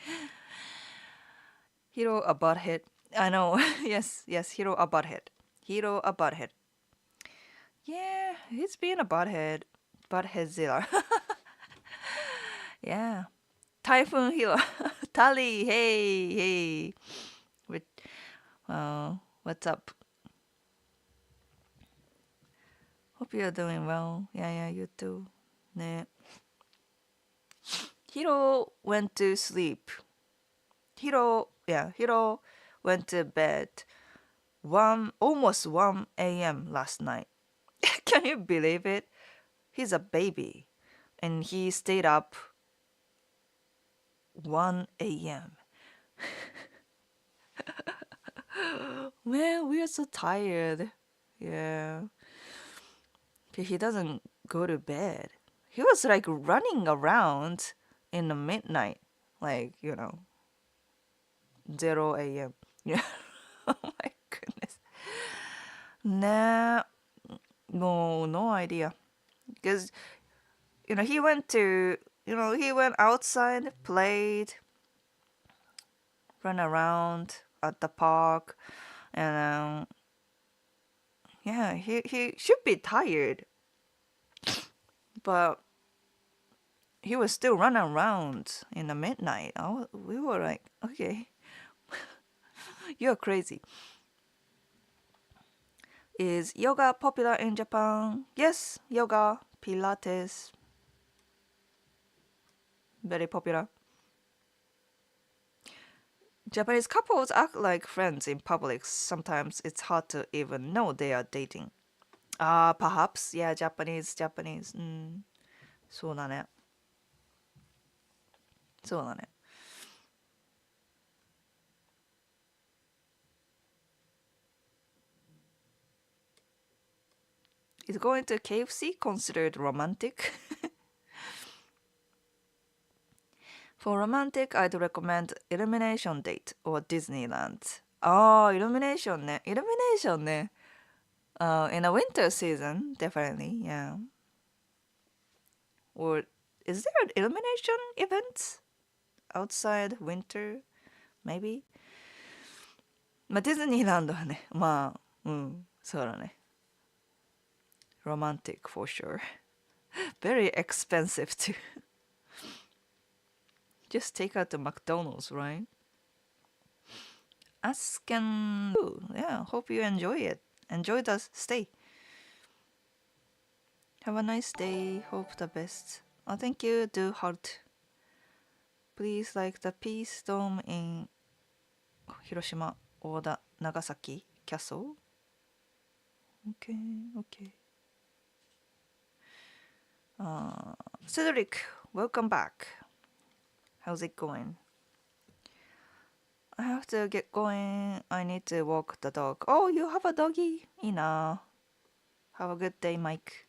Speaker 1: Hiro a butthead. I know. yes, Hiro a butthead. Hiro a butthead. Yeah, he's being a butthead. Buttheadzilla. Yeah. Typhoon Hiro. Tali, hey. With, what's up? Hope you're doing well. Yeah, you too. 네. Hiro went to sleep. Hiro went to bed almost 1 a.m. last night. Can you believe it? He's a baby. And he stayed up 1 a.m. Man, we are so tired. Yeah. He doesn't go to bed. He was like running around in the midnight, like, 0 a.m. Yeah. Oh my goodness. Nah, no idea. Because, he went to, he went outside, played, ran around at the park, and yeah, he should be tired, but he was still running around in the midnight. We were like, okay, you're crazy. Is yoga popular in Japan? Yes, yoga, Pilates, very popular. Japanese couples act like friends in public. Sometimes it's hard to even know they are dating. Perhaps, yeah, Japanese. そうだね。そうだね。Is going to KFC considered romantic? For romantic, I'd recommend Illumination Date or Disneyland. Illumination ね。Illumination ね。In a winter season, definitely, yeah. Or is there an illumination event outside winter? Maybe? まあ、ディズニーランドはね、まあ、そうだね。Romantic for sure. Very expensive too. Just take out the McDonald's, right? Ask and yeah, hope you enjoy it. Enjoy the stay. Have a nice day. Hope the best. Thank you. Do heart. Please like the peace dome in Hiroshima or the Nagasaki castle. Okay. Cedric, welcome back. How's it going? I have to get going. I need to walk the dog. Oh, you have a doggy? Ina. Have a good day, Mike.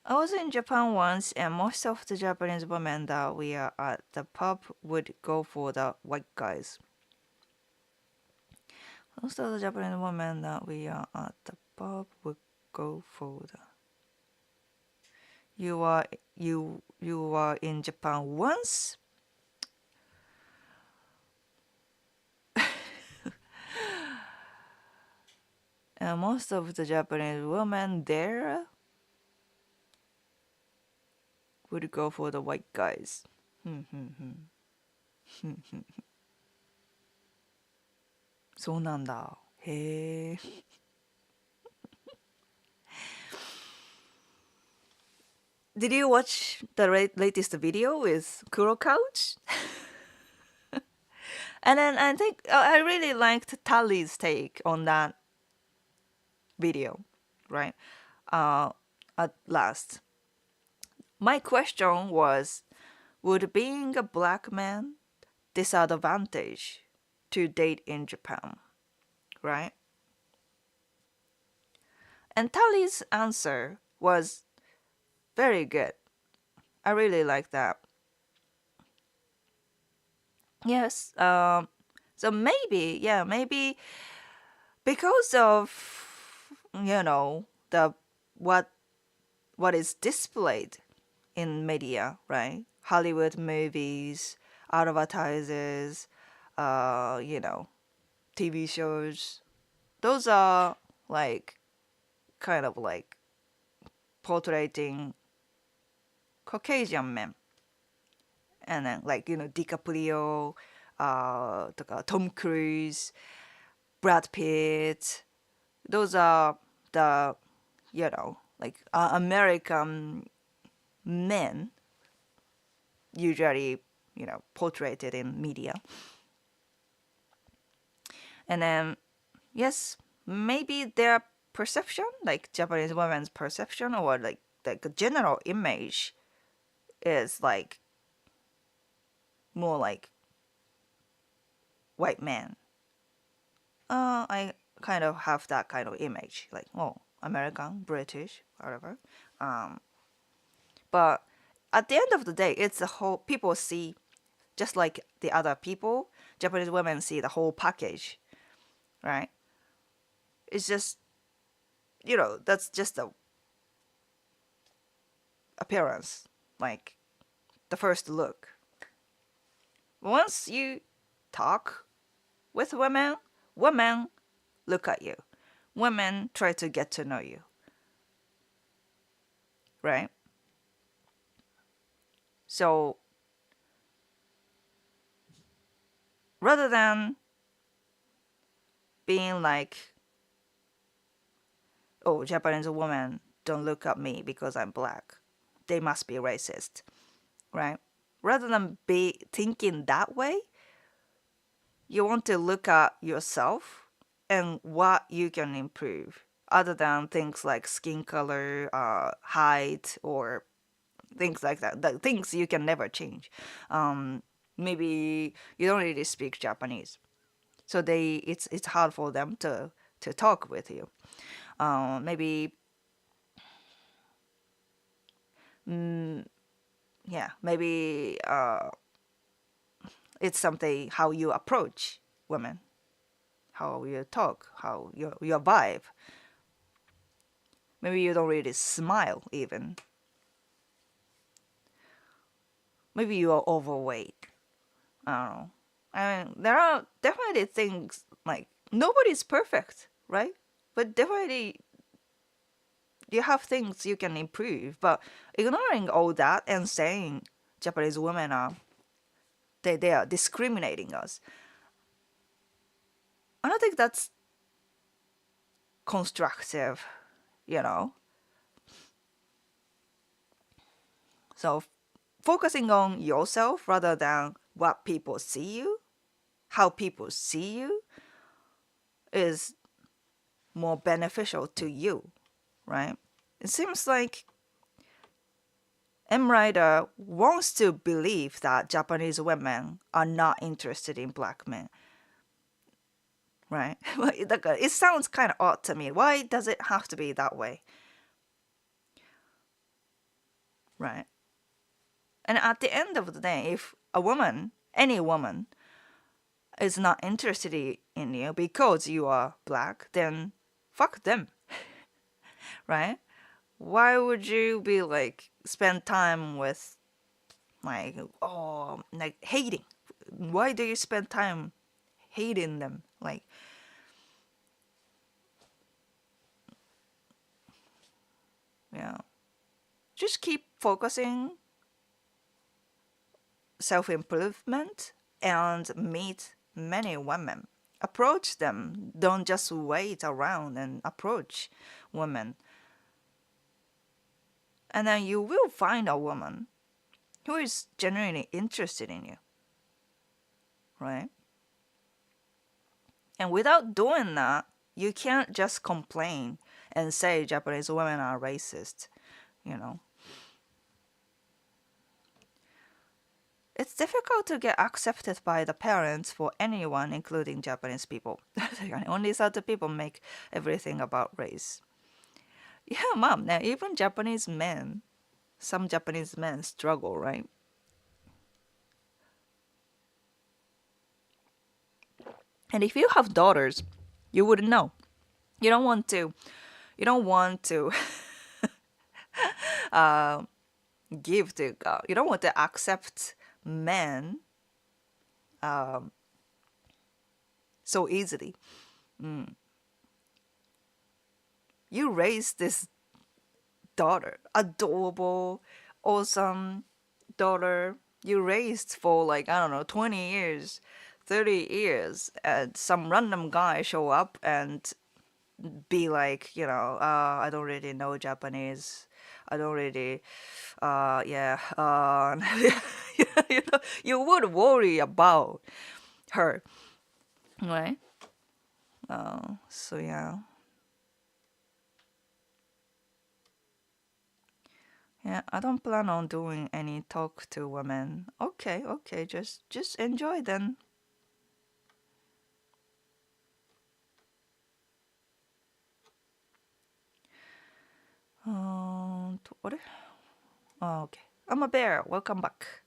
Speaker 1: I was in Japan once, and most of the Japanese women that we are at the pub would go for the white guys. Most of the Japanese women that we are at the pub would go for the. You are in Japan once? And most of the Japanese women there would go for the white guys. そうなんだ。へえ。Did you watch the latest video with Kuro Couch? And then I think I really liked Tally's take on that video, right? At last. My question was, would being a black man disadvantage to date in Japan, right? And Tally's answer was very good. I really like that. Yes. So maybe because of the what is displayed in media, right? Hollywood movies, advertisers, TV shows. Those are like kind of like portraying Caucasian men. And then like, DiCaprio, Tom Cruise, Brad Pitt. Those are the, like American men usually, portrayed in media. And then, yes, maybe their perception, like Japanese women's perception or like a general image is like more like white man. I kind of have that kind of image, like, oh, American, British, whatever. Um, but at the end of the day, it's the whole people see, just like the other people, Japanese women see the whole package, right? It's just, that's just the appearance, like the first look. Once you talk with women, women look at you. Women try to get to know you, right? So rather than being like, oh, Japanese women don't look at me because I'm black, they must be racist, right? Rather than be thinking that way, you want to look at yourself and what you can improve, other than things like skin color, height, or things like that. The things you can never change. Maybe you don't really speak Japanese, so it's hard for them to talk with you. Maybe yeah, maybe it's something how you approach women, how you talk, how your vibe. Maybe you don't really smile even. Maybe you are overweight. I don't know. I mean, there are definitely things like nobody's perfect, right? But definitely you have things you can improve. But ignoring all that and saying Japanese women are they are discriminating us, I don't think that's constructive, you know. So focusing on yourself rather than what people see you, how people see you, is more beneficial to you, right? It seems like M. Rider wants to believe that Japanese women are not interested in black men, right? It sounds kind of odd to me. Why does it have to be that way, right? And at the end of the day, if a woman, any woman, is not interested in you because you are black, then fuck them, right? Why would you be like spend time with like, oh, like hating? Why do you spend time hating them? Like, yeah, just keep focusing self improvement and meet many women. Approach them. Don't just wait around and approach women. And then you will find a woman who is genuinely interested in you, right? And without doing that, you can't just complain and say Japanese women are racist, you know. It's difficult to get accepted by the parents for anyone, including Japanese people. Only certain people make everything about race. Yeah, mom, now even Japanese men, some Japanese men struggle, right? And if you have daughters, you wouldn't know. You don't want to, you don't want to give to God. You don't want to accept men so easily. You raise this daughter, adorable, awesome daughter you raised for like, I don't know, 20 years, 30 years, and some random guy show up and be like, I don't really know Japanese. I don't really, yeah, you would worry about her, right? So yeah. Yeah, I don't plan on doing any talk to women. Okay, okay, just enjoy then. あれ? Oh, okay. I'm a bear. Welcome back.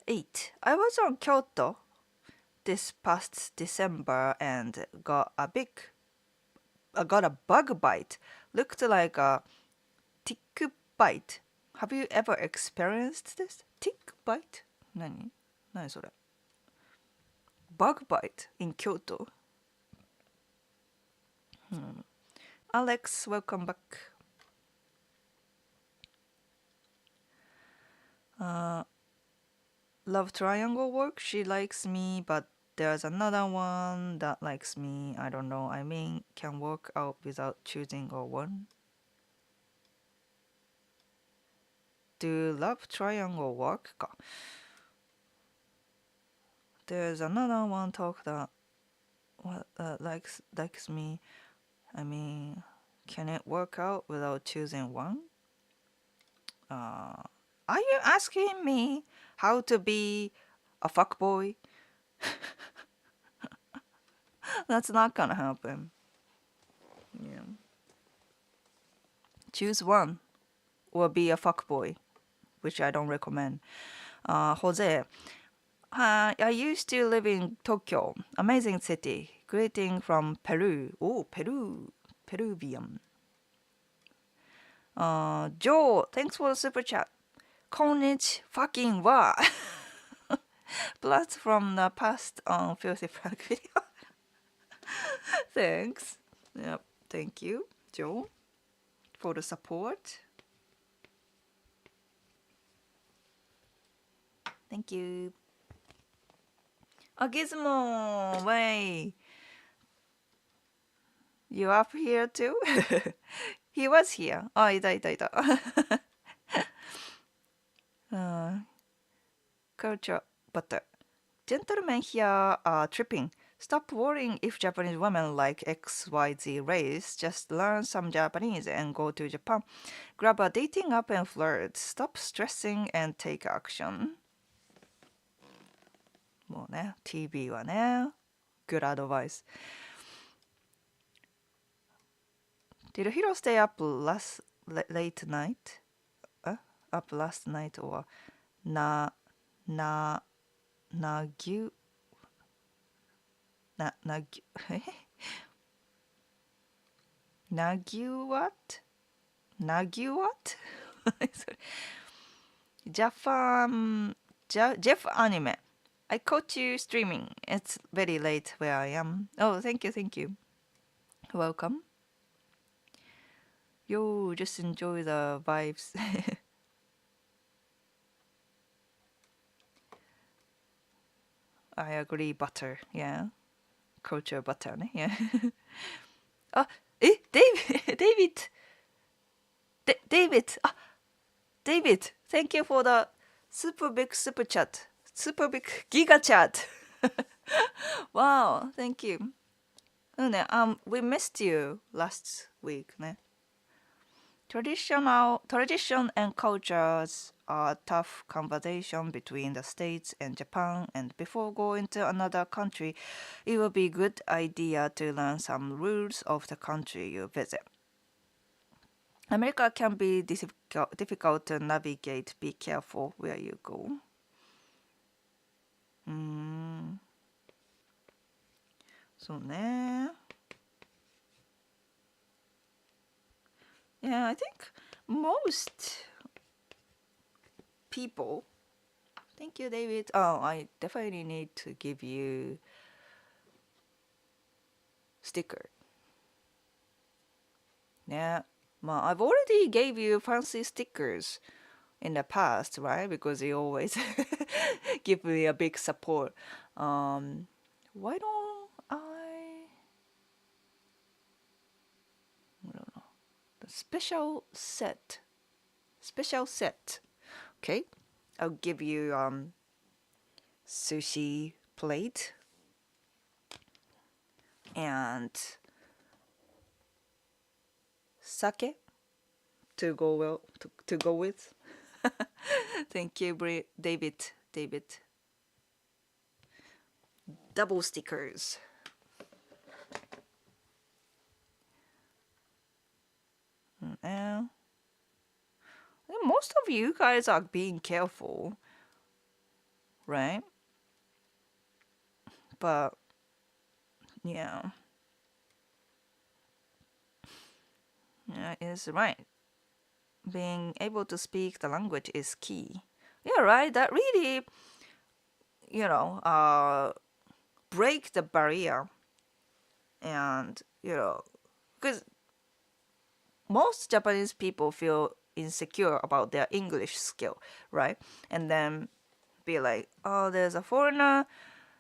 Speaker 1: 8. I was on Kyoto this past December and got a bug bite. Looked like a tick bite. Have you ever experienced this? Tick bite? 何それ? Bug bite in Kyoto. Alex, welcome back. Love triangle work. She likes me, but there's another one that likes me. I don't know. I mean, can work out without choosing or one. Do love triangle work? か. There's another one talk that likes me. I mean, can it work out without choosing one? Are you asking me how to be a fuckboy? That's not gonna happen. Yeah. Choose one or be a fuckboy, which I don't recommend. Jose, I used to live in Tokyo. Amazing city. Greeting from Peru. Oh, Peru. Peruvian. Joe, thanks for the super chat. Konnichi fucking wa. Blast from the past on Filthy Frank video. Thanks. Yep, thank you, Joe, for the support. Thank you. Gizmo, way. You up here too? He was here. いたいたいた。Culture butter. Gentlemen here are tripping. Stop worrying if Japanese women like XYZ race. Just learn some Japanese and go to Japan. Grab a dating app and flirt. Stop stressing and take action. もうね、TV はね、good advice. Did Hiro stay up late night? Up last night or na Nagu what? Jeff anime. I caught you streaming. It's very late where I am. Oh, thank you. Welcome. Yo, just enjoy the vibes. I agree, butter. Yeah. Culture butter. Yeah. David. David, thank you for the super big super chat. Super big giga chat. Wow, thank you. We missed you last week. ね. Tradition and cultures are a tough conversation between the States and Japan, and before going to another country, it would be a good idea to learn some rules of the country you visit. America can be difficult to navigate. Be careful where you go. So, yeah, I think most people. Thank you, David. Oh, I definitely need to give you sticker. Yeah, I've already gave you fancy stickers in the past, right? Because you always give me a big support. Why don't I don't know. The special set. Okay, I'll give you sushi plate and sake to go with. Thank you, David. Double stickers. Yeah. Most of you guys are being careful, right? But yeah, yeah, it's right. Being able to speak the language is key. Yeah, right. That really, you know, break the barrier, and because most Japanese people feel insecure about their English skill, right? And then be like, oh, there's a foreigner,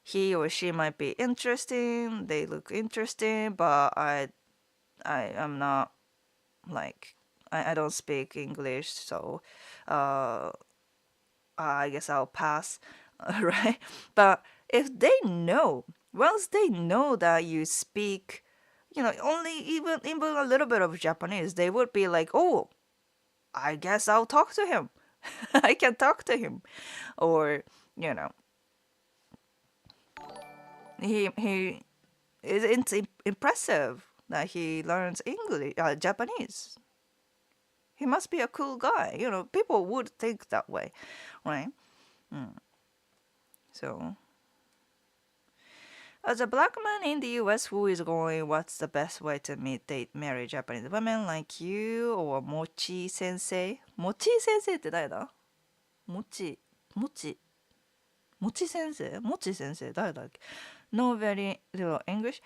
Speaker 1: he or she might be interesting, they look interesting, but I am not, like, I don't speak English, so uh I guess I'll pass, right? But if they know, once they know that you speak, only even a little bit of Japanese, they would be like, oh, I guess I'll talk to him. I can talk to him, or you know, he it's impressive that he learns English, Japanese. He must be a cool guy. People would think that way, right? So, as a black man in the US who is going, what's the best way to meet, date, marry Japanese women like you or Mochi sensei? Mochi sensei って誰だ？ Mochi, Mochi, Mochi sensei? Mochi sensei 誰だっけ？ Know very little English?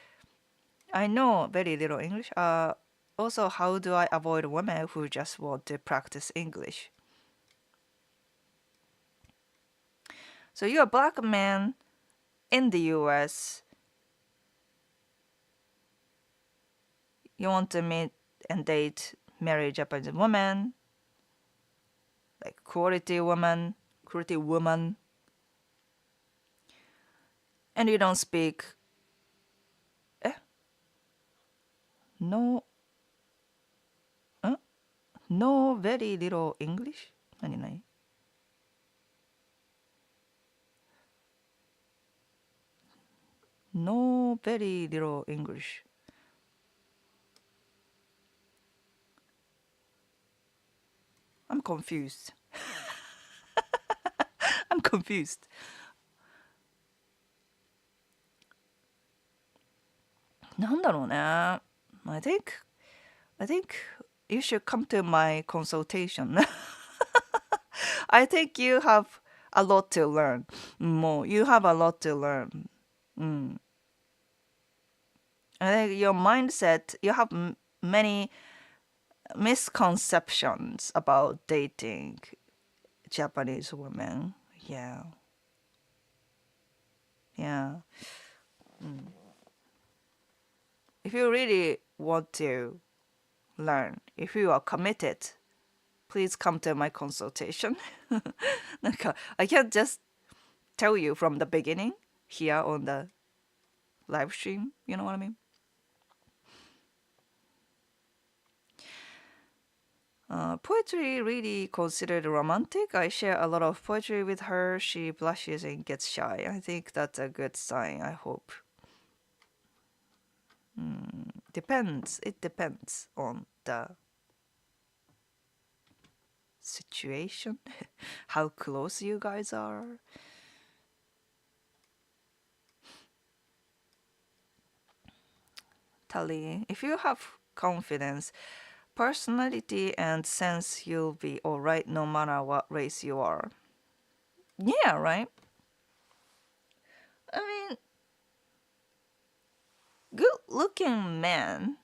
Speaker 1: I know very little English. Also, how do I avoid women who just want to practice English? So you're a black man in the US. You want to meet and date, marry Japanese woman, like quality woman, and you don't speak. No, no very little English? 何？ No very little English. I'm confused. I'm confused. なんだろうね。I think you should come to my consultation. I think you have a lot to learn. You have a lot to learn. I think your mindset, you have many misconceptions about dating Japanese women. Yeah. Yeah. If you really want to learn, if you are committed, please come to my consultation. なんか I can't just tell you from the beginning here on the live stream. You know what I mean? Poetry really considered romantic. I share a lot of poetry with her. She blushes and gets shy. I think that's a good sign, I hope. Depends. It depends on the situation, how close you guys are. Tali, if you have confidence, personality, and sense, you'll be alright no matter what race you are. Yeah, right? I mean, good looking men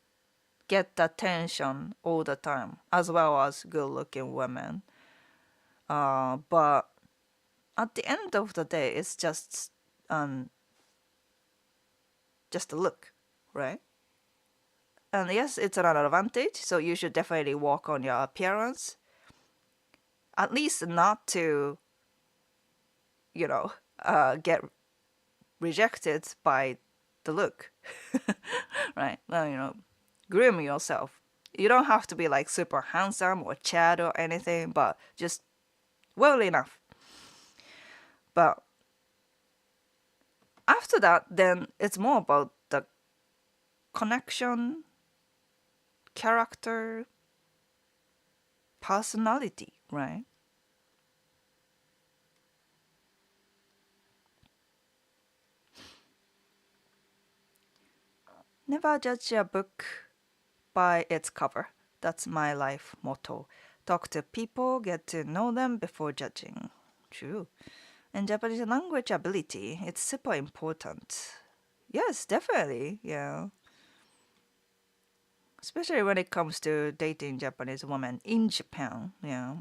Speaker 1: get attention all the time, as well as good looking women. But at the end of the day, it's just a look, right? And yes, it's an advantage, so you should definitely work on your appearance. At least not to, get rejected by the look, right? Well, groom yourself. You don't have to be like super handsome or Chad or anything, but just well enough. But after that, then it's more about the connection, character, personality, right? Never judge a book by its cover. That's my life motto. Talk to people, get to know them before judging. True. And Japanese language ability, it's super important. Yes, definitely. Yeah. Especially when it comes to dating Japanese women in Japan. Yeah.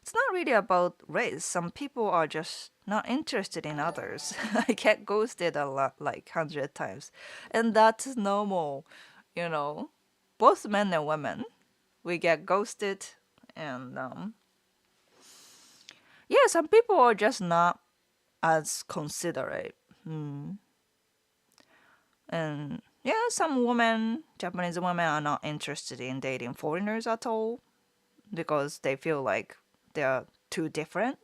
Speaker 1: It's not really about race. Some people are just not interested in others. I get ghosted a lot, like 100 times. And that's normal, you know. Both men and women, we get ghosted. And yeah, some people are just not as considerate. And yeah, some women, Japanese women, are not interested in dating foreigners at all because they feel like they're too different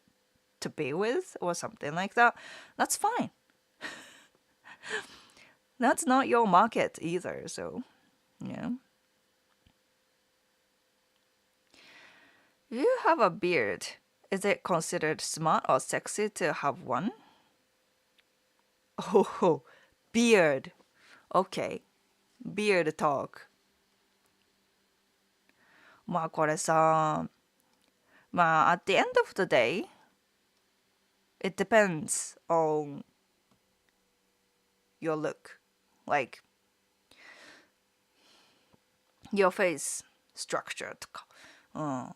Speaker 1: to be with or something like that. That's fine. That's not your market either. So, yeah. If you have a beard, is it considered smart or sexy to have one? Oh, beard. Okay. Beard talk. まあこれさ、まあ at the end of the day, it depends on your look. Like your face structure とか。うん。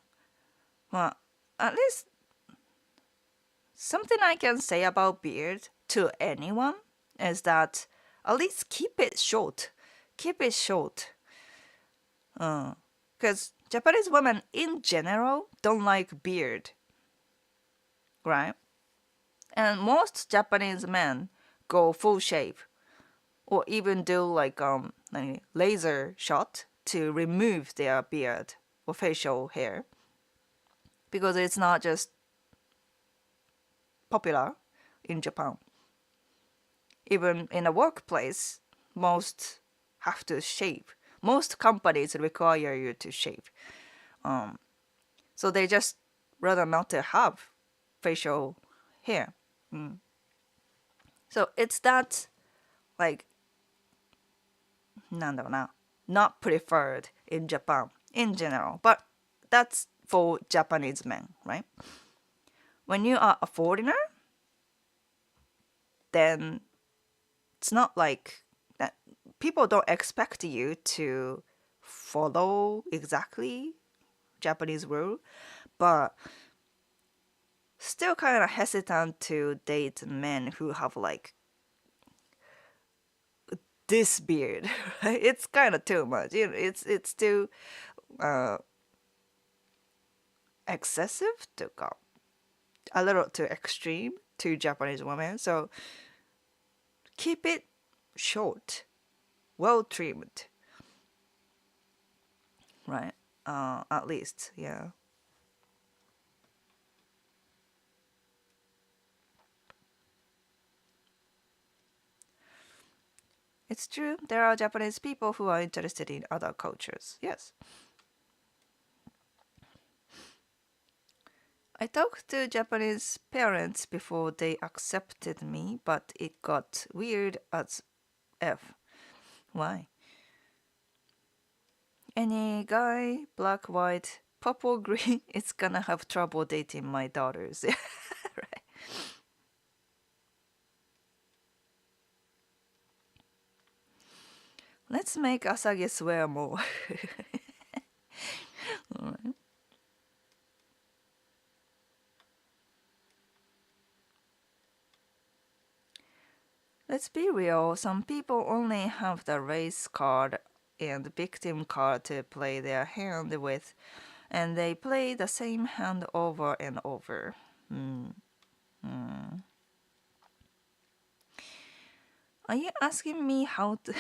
Speaker 1: まあ at least something I can say about beard to anyone is that at least keep it short. Keep it short. Because Japanese women in general don't like beard, right? And most Japanese men go full shave or even do like laser shot to remove their beard or facial hair because it's not just popular in Japan. Even in a workplace, most have to shave. Most companies require you to shave. So they just rather not to have facial hair. So it's that like なんだろうな not preferred in Japan in general. But that's for Japanese men, right? When you are a foreigner, then it's not like that. People don't expect you to follow exactly Japanese rule, but still kind of hesitant to date men who have like this beard. Right? It's kind of too much. You know, it's too excessive to go a little too extreme to Japanese women. So keep it short, well trimmed, right? At least, yeah. It's true. There are Japanese people who are interested in other cultures. Yes. I talked to Japanese parents before they accepted me, but it got weird as F. Why? Any guy, black, white, purple, green, is gonna have trouble dating my daughters. Right. Let's make Asagi swear more. Alright. Let's be real, some people only have the race card and victim card to play their hand with, and they play the same hand over and over. Are you asking me how to...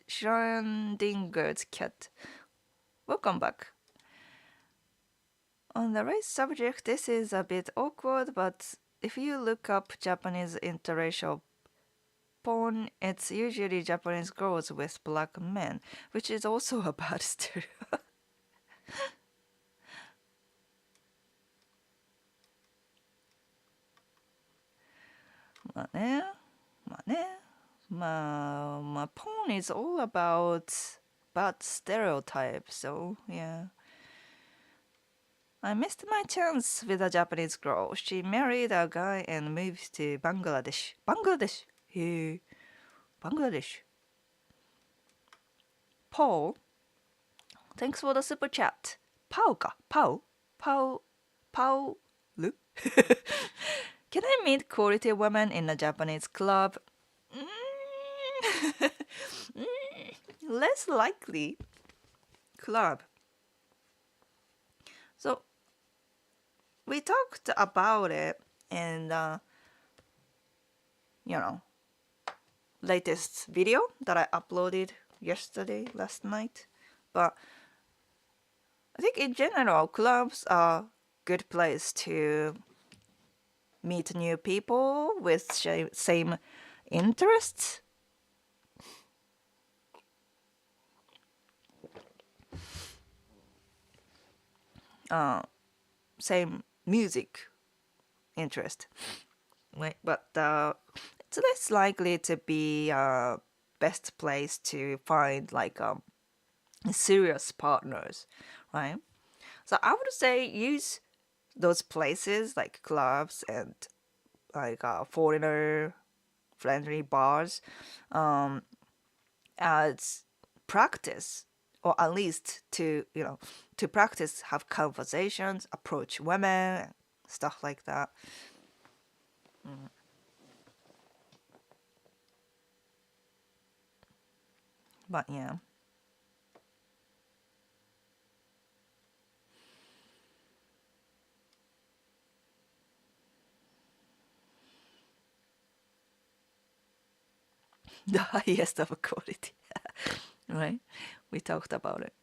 Speaker 1: Schrödinger's cat. Welcome back. On the race subject, this is a bit awkward, but if you look up Japanese interracial porn, it's usually Japanese girls with black men, which is also a bad stereotype. まあね、まあね、porn is all about stereotypes, so yeah. I missed my chance with a Japanese girl. She married a guy and moved to Bangladesh. Bangladesh? Hey, Bangladesh. Paul, thanks for the super chat. Pau ka? Pau? Pau? Lu? Can I meet quality women in a Japanese club? Less likely. Club. So, we talked about it in the, latest video that I uploaded last night. But I think in general, clubs are a good place to meet new people with same interests. Same music interest. Right? But it's less likely to be best place to find like serious partners, right? So I would say use those places like clubs and like foreigner friendly bars as practice, or at least to to practice, have conversations, approach women, stuff like that. But yeah. The highest of quality. Right? We talked about it.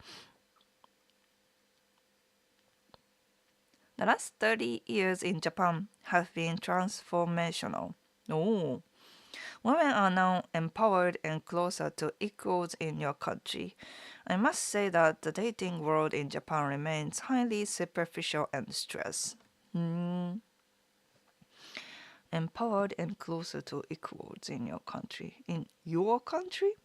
Speaker 1: The last 30 years in Japan have been transformational. Oh, women are now empowered and closer to equals in your country. I must say that the dating world in Japan remains highly superficial and stressed. Empowered and closer to equals in your country. In your country?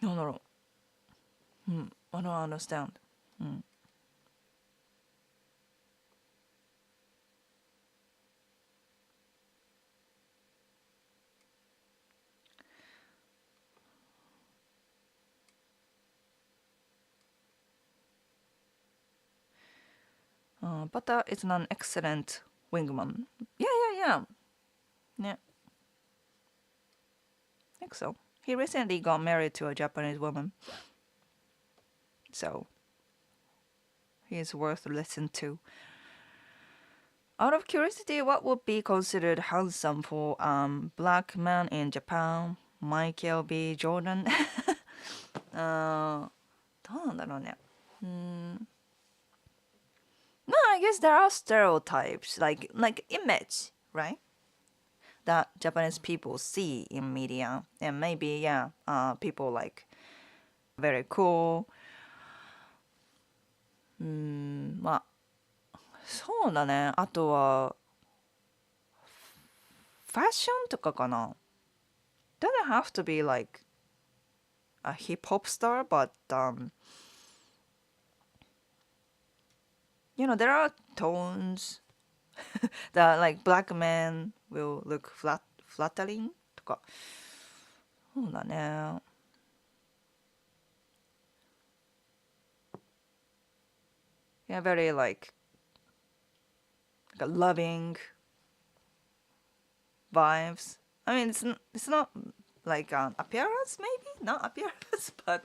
Speaker 1: No. I don't understand. Butter is an excellent wingman. Yeah. I think so. He recently got married to a Japanese woman. So, he is worth listening to. Out of curiosity, what would be considered handsome for black man in Japan? Michael B. Jordan? どうなんだろうね。No, I guess there are stereotypes, like image, right? That Japanese people see in media, and maybe people like very cool. そうだね。あとはファッションとかかな。Doesn't have to be like a hip hop star, but there are tones that like black men will look flattering とか。そうだね。Yeah, very like a loving vibes. I mean, it's not like appearance, maybe not appearance, but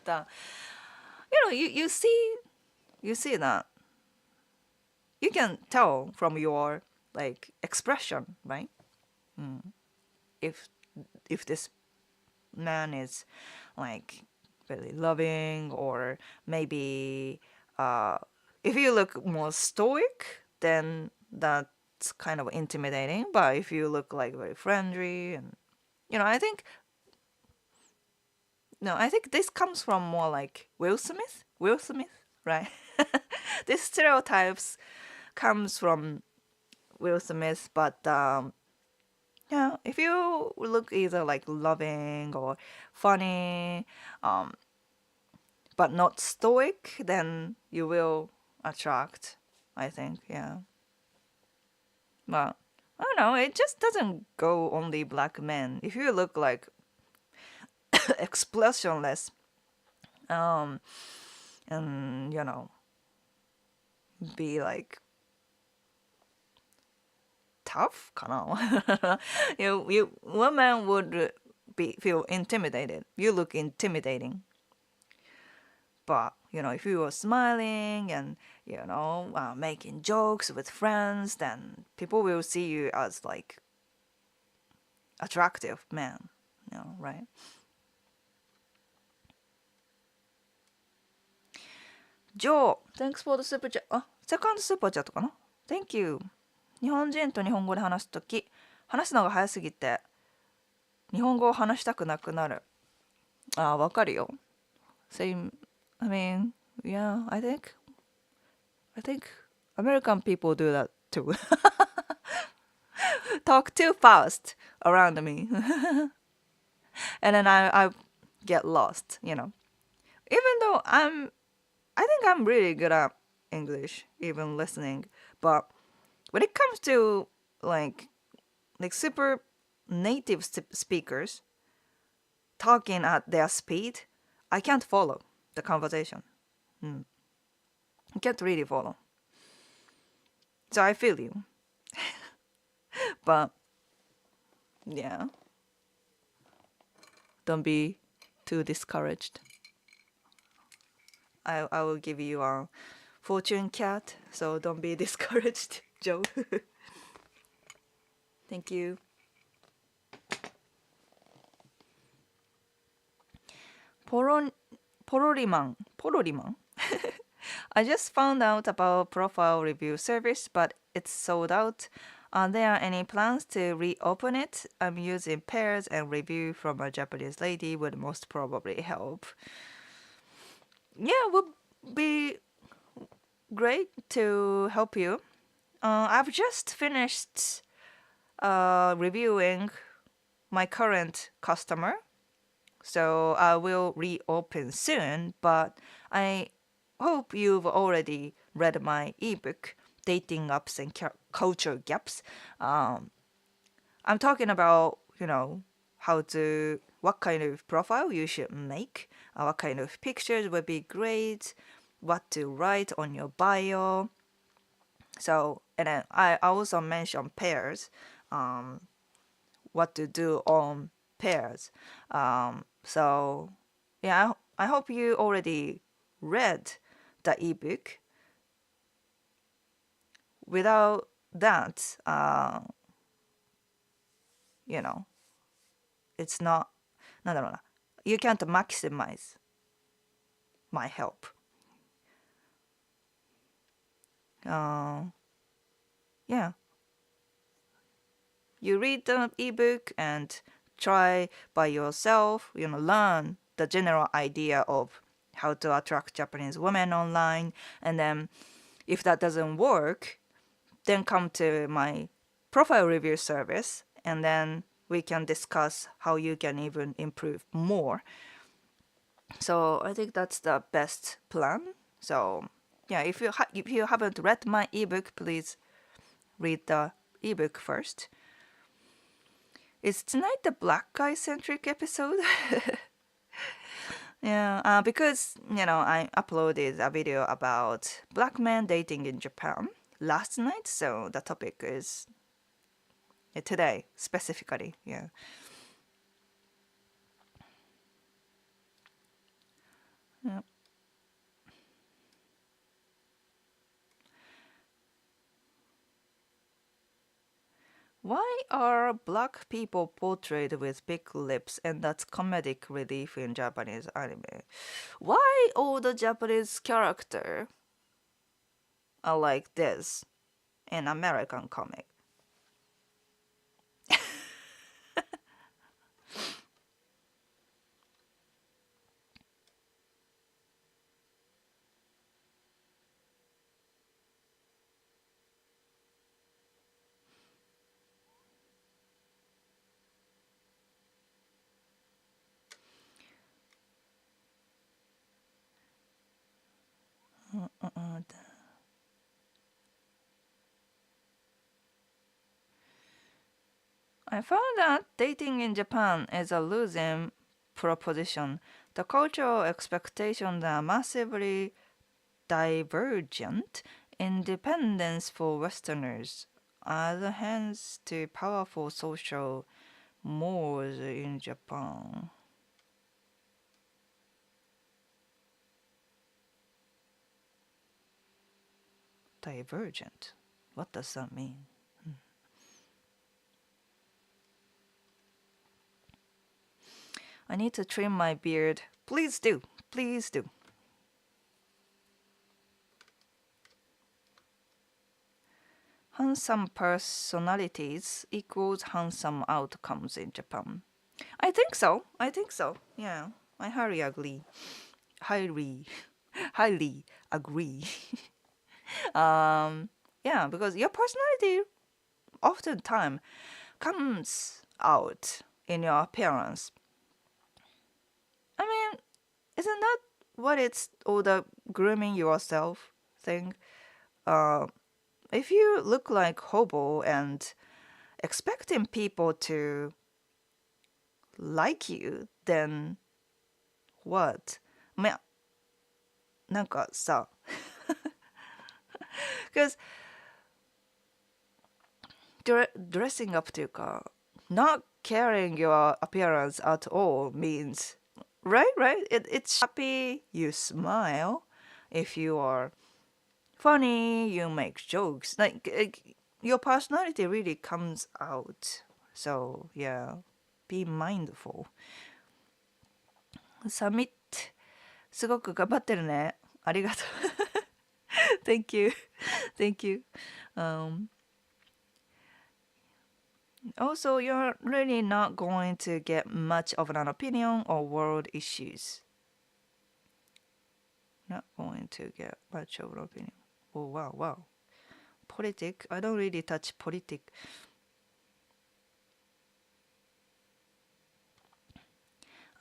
Speaker 1: you see that you can tell from your like expression, right? If this man is like really loving, or maybe if you look more stoic, then that's kind of intimidating. But if you look like very friendly and I think I think this comes from more like Will Smith. Will Smith, right? These stereotypes comes from Will Smith, but yeah, if you look either like loving or funny, but not stoic, then you will attract, I think, yeah. But I don't know, it just doesn't go only black men. If you look like expressionless, and be like tough, you women would feel intimidated. You look intimidating. But if you were smiling and making jokes with friends, then people will see you as like attractive man, right? Joe, thanks for the super chat. あ、セカンドスーパーチャットかな？ Thank you. 日本人と日本語で話すとき、話すのが早すぎて日本語を話したくなくなる。あ、わかるよ。Same. I mean, yeah, I think American people do that too. Talk too fast around me. And then I get lost, Even though I think I'm really good at English, even listening. But when it comes to like super native speakers talking at their speed, I can't follow the conversation. I can't really follow. So I feel you. But yeah, don't be too discouraged. I will give you a fortune cat, so don't be discouraged, Joe. Thank you. Pororiman. I just found out about profile review service, but it's sold out. Are there any plans to reopen it? I'm using pairs, and review from a Japanese lady would most probably help. Yeah, would be great to help you. I've just finished reviewing my current customer, so I will reopen soon, but I hope you've already read my ebook, Dating Apps and Culture Gaps. I'm talking about, what kind of profile you should make, what kind of pictures would be great, what to write on your bio. So, and then I also mentioned pairs, what to do on pairs. So, yeah, I hope you already read the ebook. Without that, it's not, no. You can't maximize my help. Yeah. You read the ebook and try by yourself, learn the general idea of how to attract Japanese women online. And then if that doesn't work, then come to my profile review service, and then we can discuss how you can even improve more. So I think that's the best plan. So yeah, if you haven't read my ebook, please read the ebook first. Is tonight the black guy centric episode? Yeah, because I uploaded a video about black men dating in Japan last night, so the topic is today specifically. Yeah. Yeah. Why are black people portrayed with big lips and that's comedic relief in Japanese anime? Why all the Japanese character are like this in American comic. I found that dating in Japan is a losing proposition. The cultural expectations are massively divergent. Independence for Westerners are hence to powerful social mores in Japan. Divergent. What does that mean? I need to trim my beard. Please do. Please do. Handsome personalities equals handsome outcomes in Japan. I think so. I think so. Yeah. I highly agree. Highly agree. Yeah, because your personality oftentimes comes out in your appearance. I mean, isn't that what it's all the grooming yourself thing? If you look like hobo and expecting people to like you, then what? まあ、なんかさ、because dressing up というか、not caring your appearance at all means, right? It's happy, you smile. If you are funny, you make jokes. Like your personality really comes out. So yeah, be mindful. Submit すごく頑張ってるね。ありがとう。Thank you. Thank you. Also, you're really not going to get much of an opinion on world issues. Not going to get much of an opinion. Oh, wow. Politic? I don't really touch politic.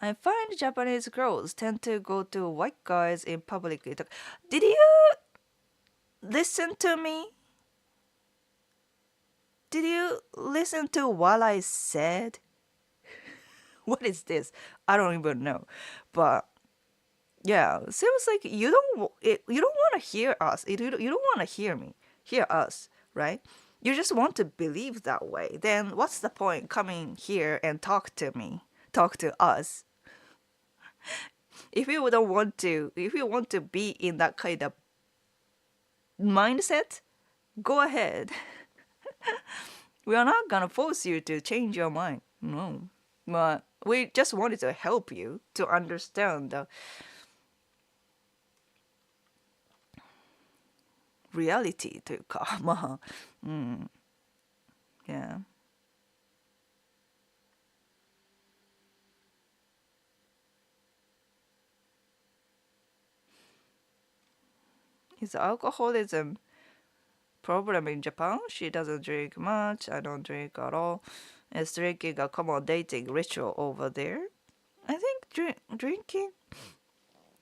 Speaker 1: I find Japanese girls tend to go to white guys in public. Did you listen to me? Did you listen to what I said? What is this? I don't even know. But yeah, seems like you don't want to hear us. You don't want to hear us, right? You just want to believe that way. Then what's the point coming here and talk to me, talk to us? If you want to be in that kind of mindset, go ahead. We are not gonna force you to change your mind. No. But we just wanted to help you to understand the reality というか、まあ、yeah. Is alcoholism problem in Japan? She doesn't drink much. I don't drink at all. Is drinking a common dating ritual over there? I think drinking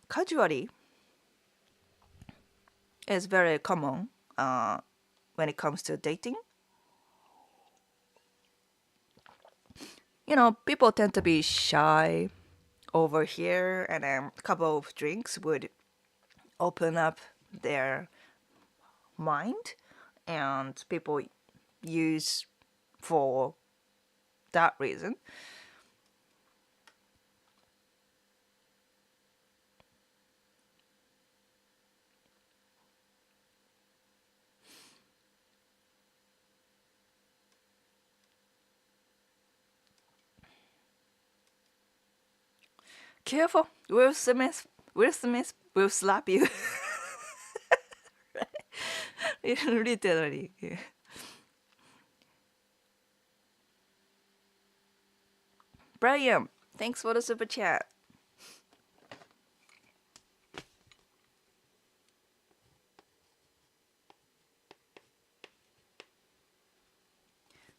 Speaker 1: casually is very common when it comes to dating. You know, people tend to be shy over here, and then a couple of drinks would open up their mind, and people use for that reason. Careful, Will Smith will slap you. Literally. Yeah. Brian, thanks for the super chat.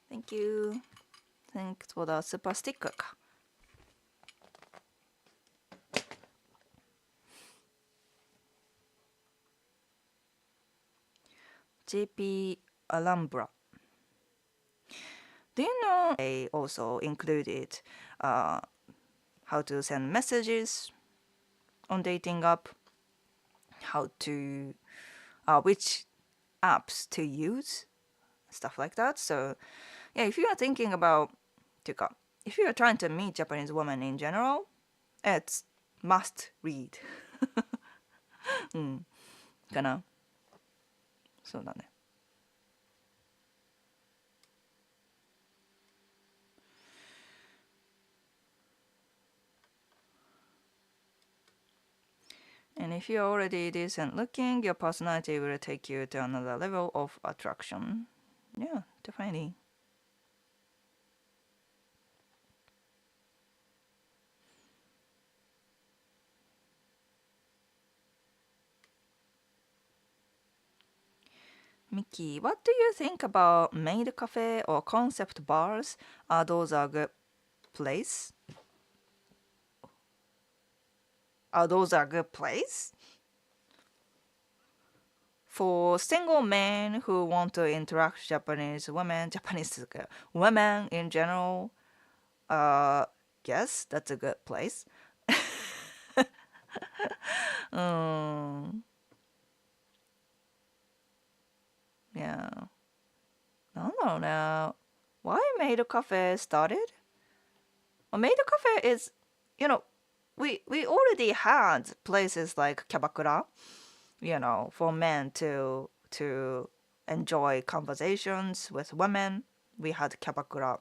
Speaker 1: Thank you. Thanks for the super sticker か。JP Alhambra. Do you know they also included how to send messages on dating app, how to which apps to use, stuff like that. So yeah, if you are thinking about ていうか if you are trying to meet Japanese women in general, it's must read うんかな。そうだね。And if you're already decent looking, your personality will take you to another level of attraction. Yeah, definitely. Mickey, what do you think about maid cafe or concept bars? Are those a good place? Are those a good place? For single men who want to interact with Japanese women in general, yes, that's a good place. うん。Yeah. なんだろうね。Why Maid Cafe started? Well, Maid Cafe is, you know, we already had places like Kyabakura, you know, for men to enjoy conversations with women. We had Kyabakura,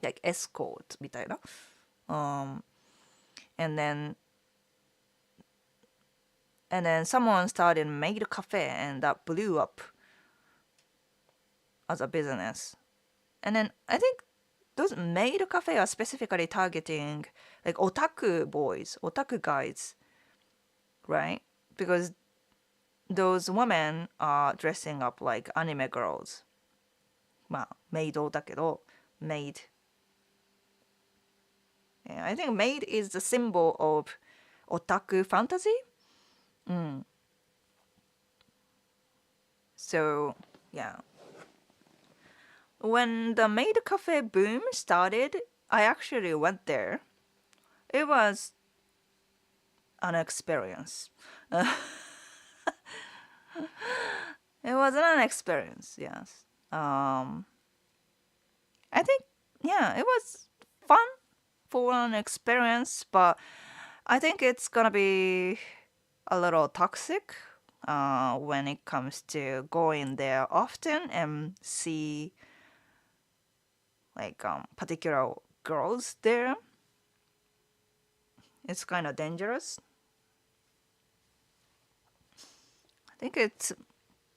Speaker 1: like escort みたいな。And then someone started Maid Cafe and that blew up as a business. And then I think those maid cafe are specifically targeting like otaku boys, otaku guys, right? Because those women are dressing up like anime girls. まあ、メイドだけど、maid. Yeah, I think maid is the symbol of otaku fantasy. So, yeah. When the maid cafe boom started, I actually went there. It was an experience. It was an experience, yes. I think, yeah, it was fun for an experience, but I think it's gonna be a little toxic when it comes to going there often and see like particular girls there. It's kind of dangerous. I think it's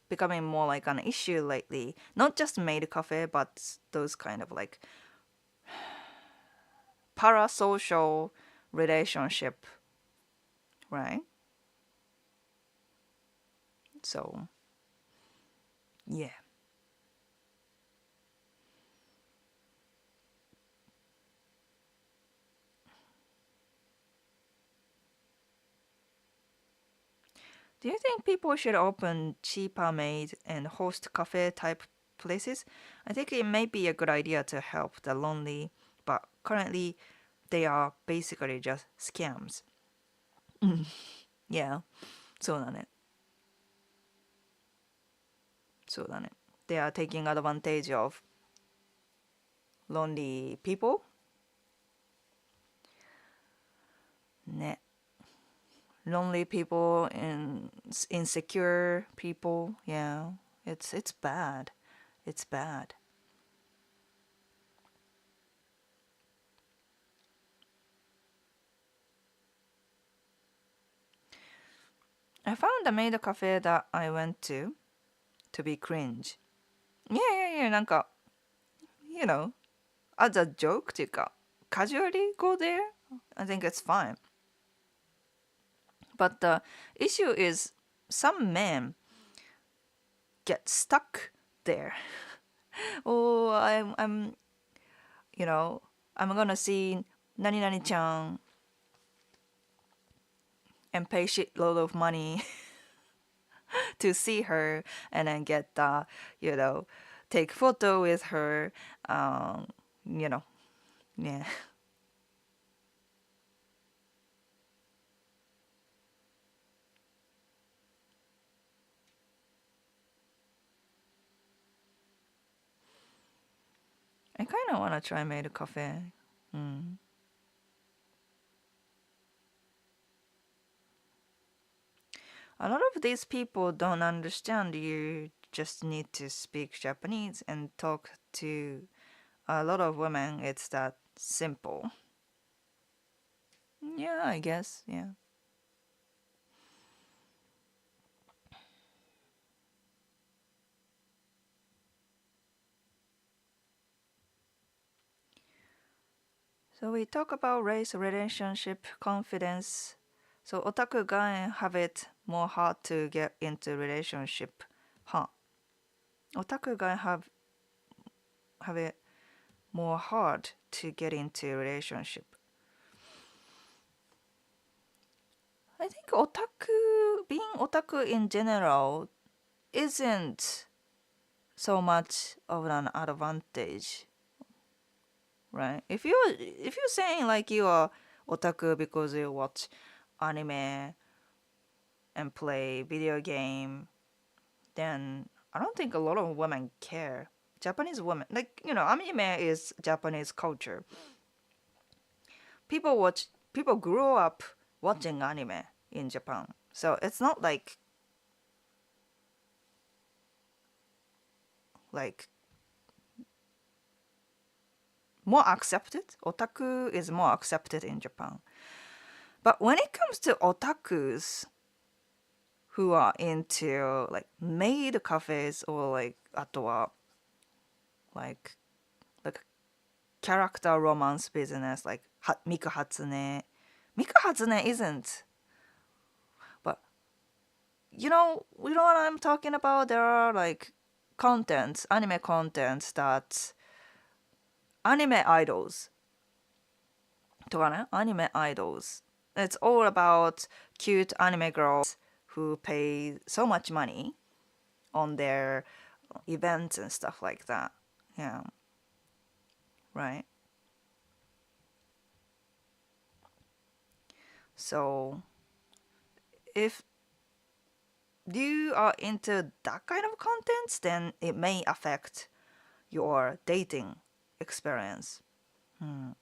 Speaker 1: becoming more like an issue lately. Not just maid cafe, but those kind of like parasocial relationship, right? So, yeah. Do you think people should open cheaper maid and host cafe type places? I think it may be a good idea to help the lonely, but currently they are basically just scams. Yeah, そうだね。そうだね。They are taking advantage of lonely people. ね。Lonely people and insecure people. Yeah, it's bad. It's bad. I found a maid cafe that I went to. to be cringe. Yeah, なんか you know, as a joke っていうか casually go there. I think it's fine. But the issue is some men get stuck there. Oh, I'm you know, I'm gonna see Nani Nani chan and pay shitload of money to see her and then get take photo with her. Um, you know, yeah. I kind of want to try Maid Cafe. Mm. A lot of these people don't understand you just need to speak Japanese and talk to a lot of women. It's that simple. Yeah, I guess. Yeah. So we talk about race, relationship, confidence. So otaku guy have it more hard to get into relationship. Huh. Otaku guy have it more hard to get into relationship. I think being otaku in general isn't so much of an advantage, right? If you're saying like you are otaku because you watch anime and play video game, then I don't think a lot of women care. Japanese women, like anime is Japanese culture. People grew up watching anime in Japan, so it's not like more accepted. Otaku is more accepted in Japan. But when it comes to otakus who are into like maid cafes or like あとはlike character romance business like Miku Hatsune. Miku Hatsune isn't. But you know what I'm talking about? There are like anime contents that anime idols とかね anime idols. It's all about cute anime girls who pay so much money on their events and stuff like that. Yeah. Right. So if you are into that kind of contents, then it may affect your dating experience. Hmm.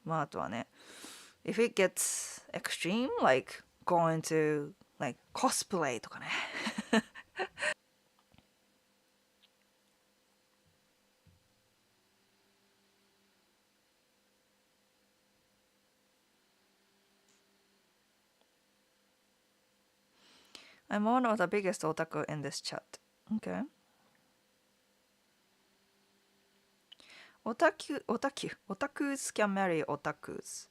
Speaker 1: まああとはね if it gets extreme, like going to like cosplay とかね I'm one of the biggest otaku in this chat. Okay. Otakus can marry otakus.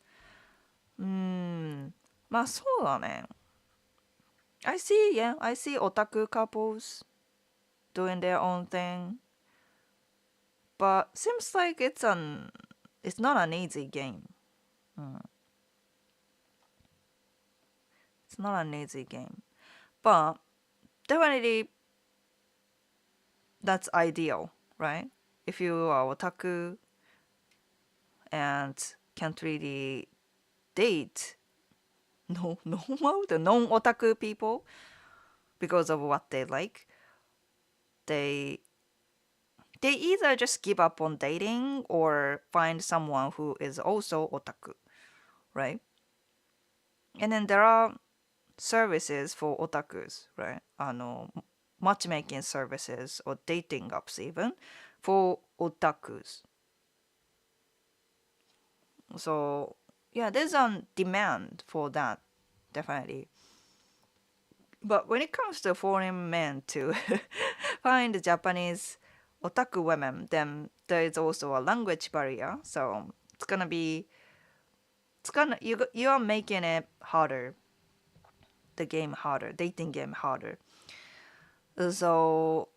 Speaker 1: まあそうだね I see otaku couples doing their own thing, but seems like it's not an easy game. It's not an easy game, but definitely that's ideal, right? If you are otaku and can't really date the non-otaku people because of what they like, they either just give up on dating or find someone who is also otaku, right? And then there are services for otakus, right? Matchmaking services or dating apps even for otakus. So yeah, there's a demand for that, definitely. But when it comes to foreign men to find Japanese otaku women, then there is also a language barrier. So you are making it harder, the game harder, dating game harder. So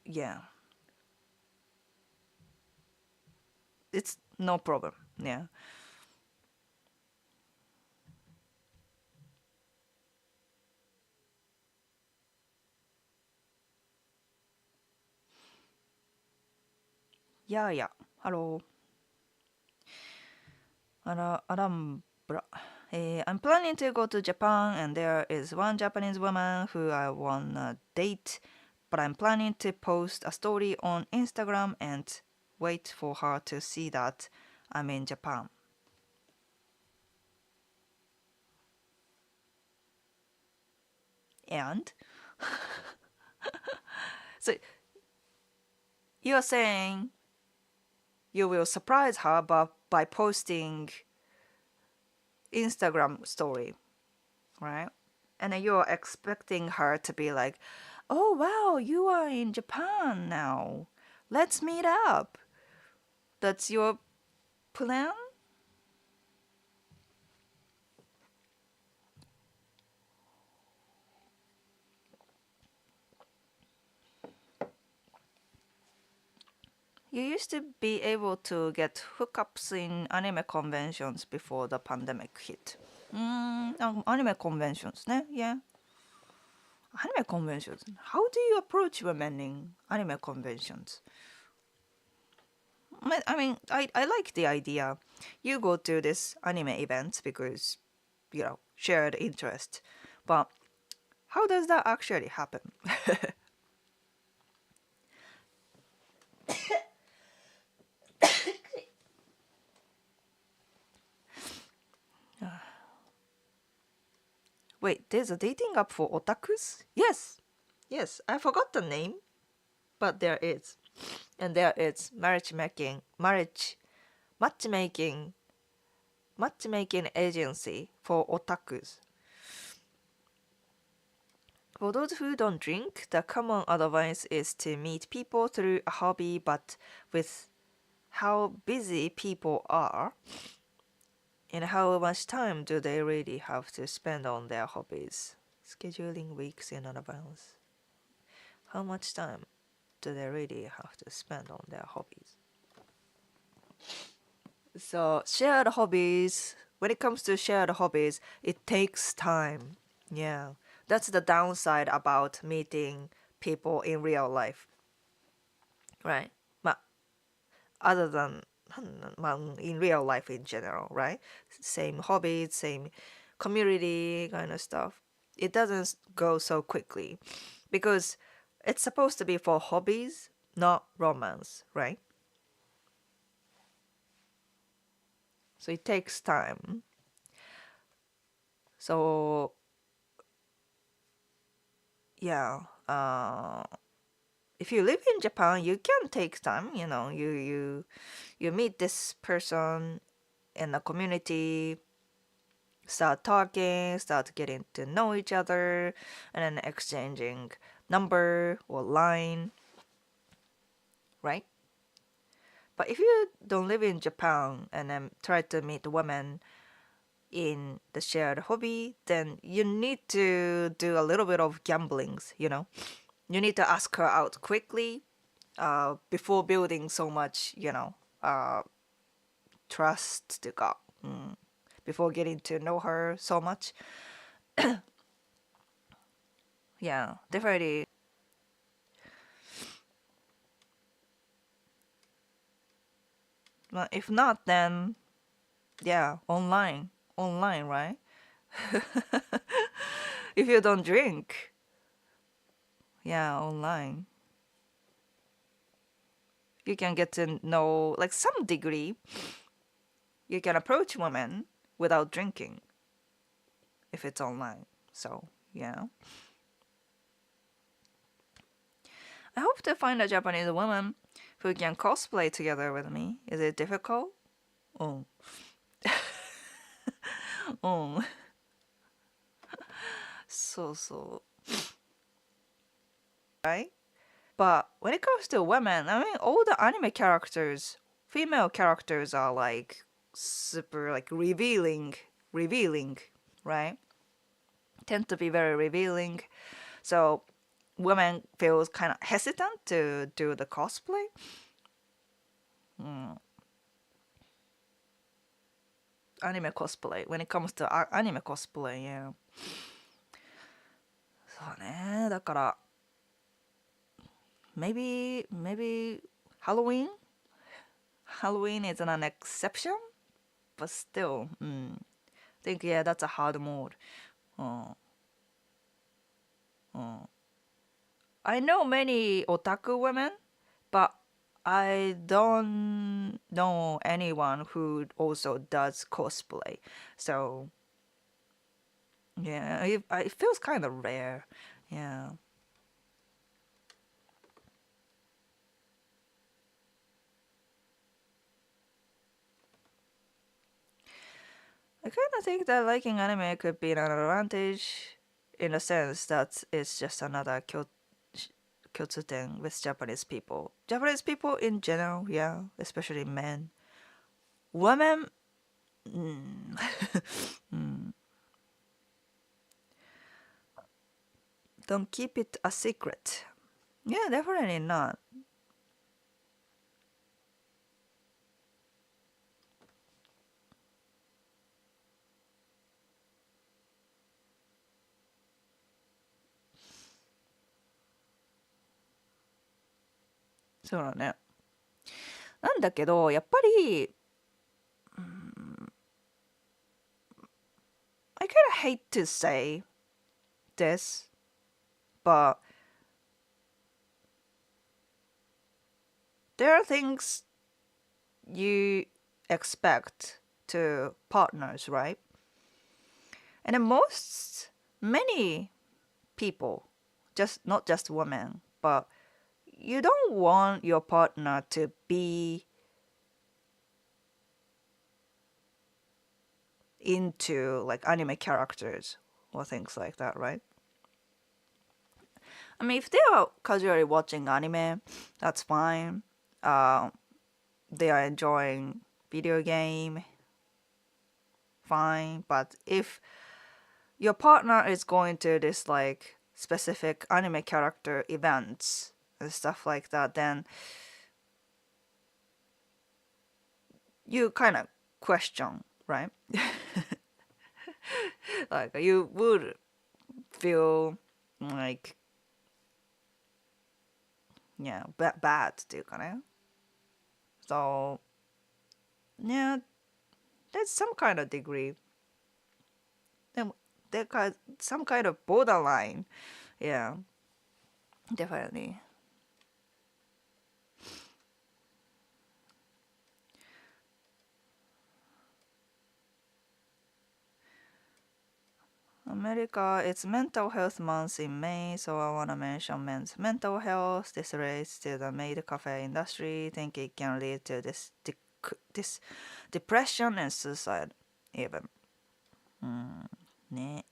Speaker 1: yeah, it's no problem. Yeah. Yeah, yeah. Hello. Arambra. I'm planning to go to Japan, and there is one Japanese woman who I wanna date, but I'm planning to post a story on Instagram and wait for her to see that I'm in Japan. And so you're saying you will surprise her by posting Instagram story, right? And then you're expecting her to be like, "Oh wow, you are in Japan now. Let's meet up." That's your plan? You used to be able to get hookups in anime conventions before the pandemic hit. Anime conventions, ne? Yeah. Anime conventions. How do you approach women in anime conventions? I like the idea. You go to this anime events because, shared interest. But how does that actually happen? Wait, there's a dating app for otakus? Yes. Yes, I forgot the name, but there is. And there is matchmaking matchmaking agency for otakus. For those who don't drink, the common advice is to meet people through a hobby, but with how busy people are and how much time do they really have to spend on their hobbies? Scheduling weeks in advance. How much time do they really have to spend on their hobbies? So, shared hobbies, when it comes to shared hobbies, it takes time. Yeah. That's the downside about meeting people in real life, right? Other than in real life in general, right? Same hobbies, same community kind of stuff. It doesn't go so quickly because it's supposed to be for hobbies, not romance, right? So it takes time. So yeah, if you live in Japan, you can take time. You meet this person in the community, start talking, start getting to know each other, and then exchanging number or line, right? But if you don't live in Japan and then try to meet women in the shared hobby, then you need to do a little bit of gamblings, You need to ask her out quickly before building so much, trust to go. Before getting to know her so much. Yeah, definitely. But if not, then yeah, online, right? If you don't drink, yeah, online. You can get to know, like, some degree. You can approach women without drinking if it's online. So, yeah. I hope to find a Japanese woman who can cosplay together with me. Is it difficult? Oh. Oh. そう。Right? But when it comes to women, I mean, all the anime characters, female characters are like super like revealing, right? Tend to be very revealing. So women feels kind of hesitant to do the cosplay. Anime cosplay. When it comes to anime cosplay, yeah. そうね。だから maybe Halloween? Halloween is an exception, but still, I think yeah, that's a hard mode. I know many otaku women, but I don't know anyone who also does cosplay. So yeah, it feels kind of rare. Yeah. I kind of think that liking anime could be an advantage in the sense that it's just another kyotsu with Japanese people. Japanese people in general, yeah, especially men. Women, don't keep it a secret. Yeah, definitely not. そうだね。なんだけど、やっぱり、I kind of hate to say this, but there are things you expect to partners, right? And then many people, just not just women, but you don't want your partner to be into like anime characters or things like that, right? I mean, if they are casually watching anime, that's fine. They are enjoying video game, fine. But if your partner is going to this like specific anime character events and stuff like that, then you kind of question, right? Like you would feel like yeah, bad っていうかね. So yeah, there's some kind of degree. There some kind of borderline. Yeah, definitely. America, it's Mental Health Month in May, so I want to mention men's mental health. This relates to the Maid cafe industry. Think it can lead to this depression and suicide, even. ね.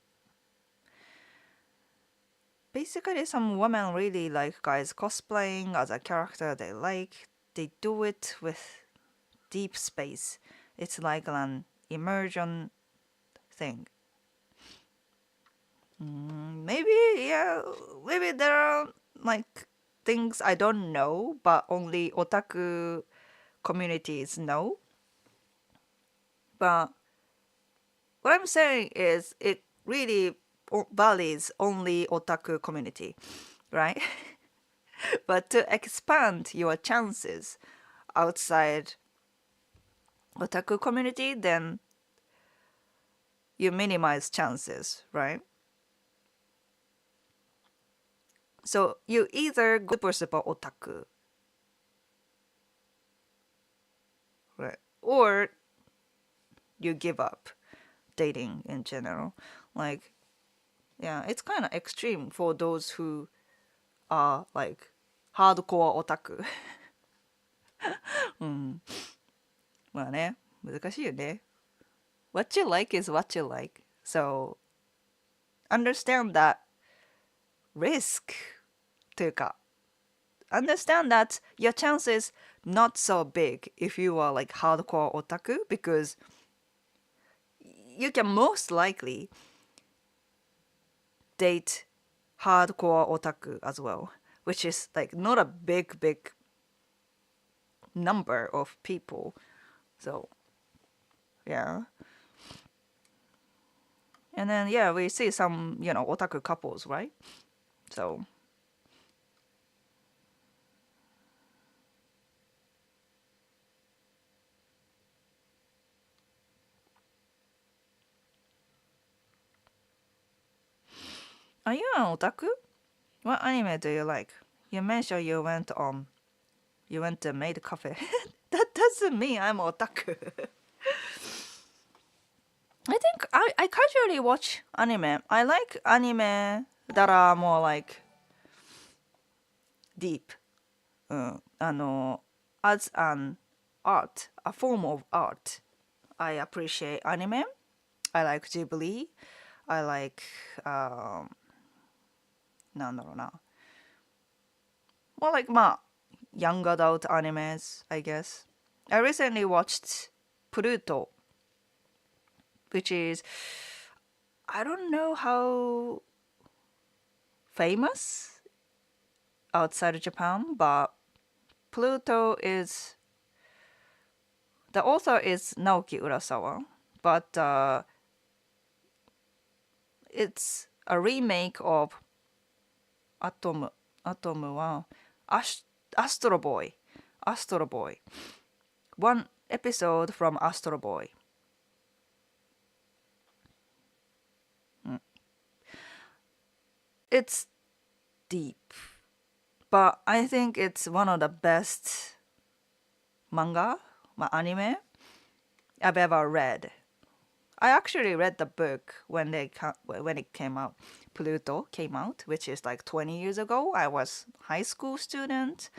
Speaker 1: Basically, some women really like guys cosplaying as a character they like. They do it with deep space. It's like an immersion thing. Maybe, yeah, maybe there are like things I don't know, but only otaku communities know. But what I'm saying is it really values only otaku community, right? But to expand your chances outside otaku community, then you minimize chances, right? So you either go super otaku, right? Or you give up dating in general. Like, yeah, it's kind of extreme for those who are like hardcore otaku. うん。まあね、難しいよね。What you like is what you like. So, understand that risk というか understand that your chance is not so big if you are like hardcore otaku because you can most likely date hardcore otaku as well, which is like not a big number of people. So yeah. And then yeah, we see some, otaku couples, right? So are you an otaku? What anime do you like? You mentioned you went to Maid Cafe. That doesn't mean I'm otaku. I think I casually watch anime. I like anime that are more like deep. as an art, a form of art. I appreciate anime. I like Ghibli. I like なんだろうな more like young adult animes, I guess. I recently watched Pluto, which is I don't know how famous outside of Japan, but Pluto is the author is Naoki Urasawa, but it's a remake of Atom は Astro Boy. Astro Boy. One episode from Astro Boy. It's deep, but I think it's one of the best manga, anime I've ever read. I actually read the book when it came out. Pluto came out, which is like 20 years ago. I was high school student,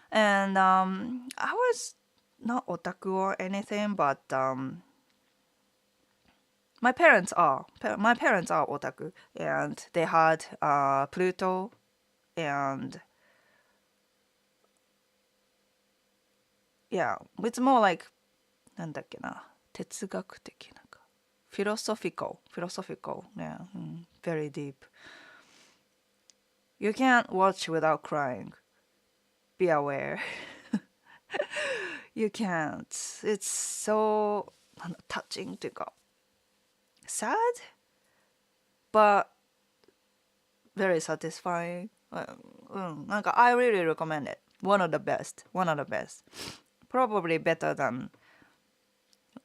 Speaker 1: and I was not otaku or anything, but my parents are otaku, and they had Pluto, and yeah, it's more like なんだっけな哲学的な philosophical, yeah, very deep. You can't watch without crying. Be aware. You can't. It's so touching というか sad, but very satisfying. なんか I really recommend it. One of the best. Probably better than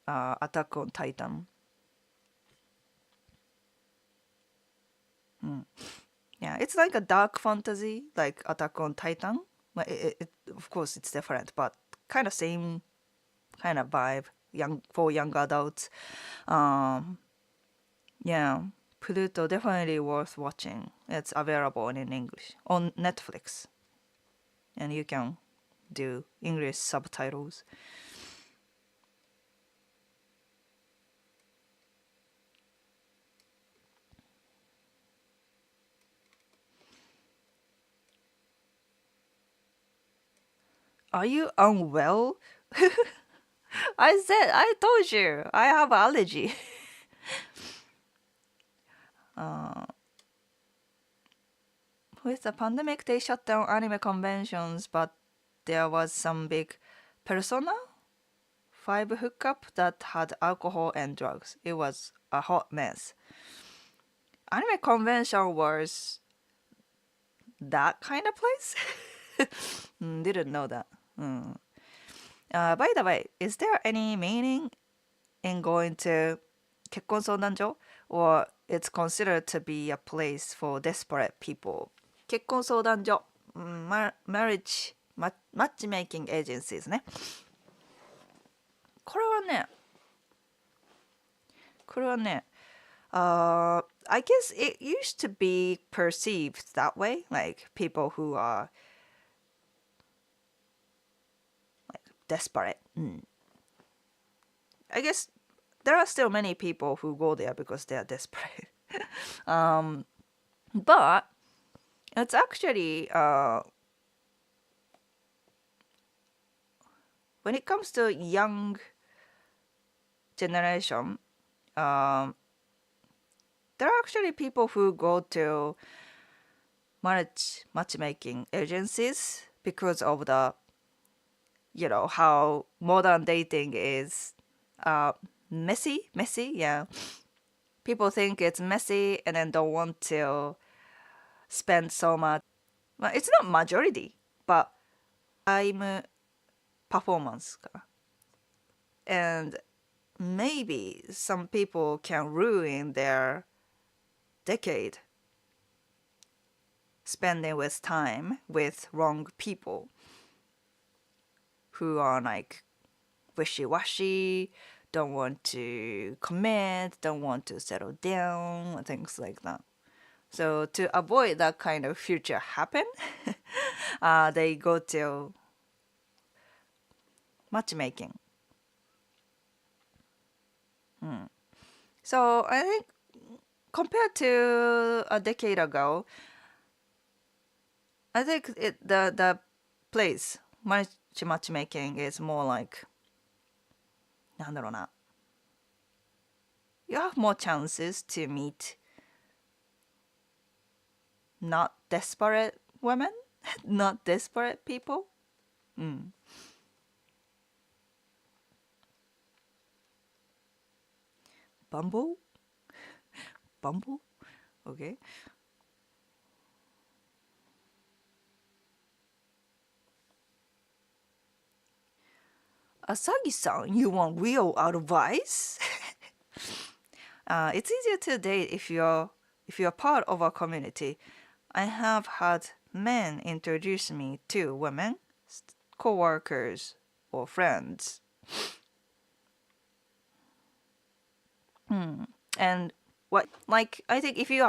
Speaker 1: Attack on Titan. Yeah, it's like a dark fantasy, like Attack on Titan. But of course, it's different, but kind of same kind of vibe. For young adults. Yeah, Pluto definitely worth watching. It's available in English on Netflix, and you can do English subtitles. Are you unwell? I told you, I have allergy. With the pandemic, they shut down anime conventions, but there was some big Persona 5 hookup that had alcohol and drugs. It was a hot mess. Anime convention was that kind of place? Didn't know that. By the way, is there any meaning in going to 結婚相談所 or it's considered to be a place for desperate people? 結婚相談所、marriage matchmaking agencies ね。これはね、I guess it used to be perceived that way, like people who are like desperate. I guess there are still many people who go there because they are desperate. But it's actually when it comes to young generation, there are actually people who go to matchmaking agencies because of the how modern dating is messy, yeah. People think it's messy and then don't want to spend so much. Well, it's not majority, but I'm performance. And maybe some people can ruin their decade spending with time with wrong people who are like wishy-washy, don't want to commit, don't want to settle down, things like that. So to avoid that kind of future happen, they go to matchmaking. So I think compared to a decade ago, I think the place matchmaking is more like なんだろうな you have more chances to meet not desperate women, not desperate people. Bumble? Bumble? Okay. Asagi-san, you want real advice? It's easier to date if you're part of a community. I have had men introduce me to women, co-workers, or friends. And what like I think if you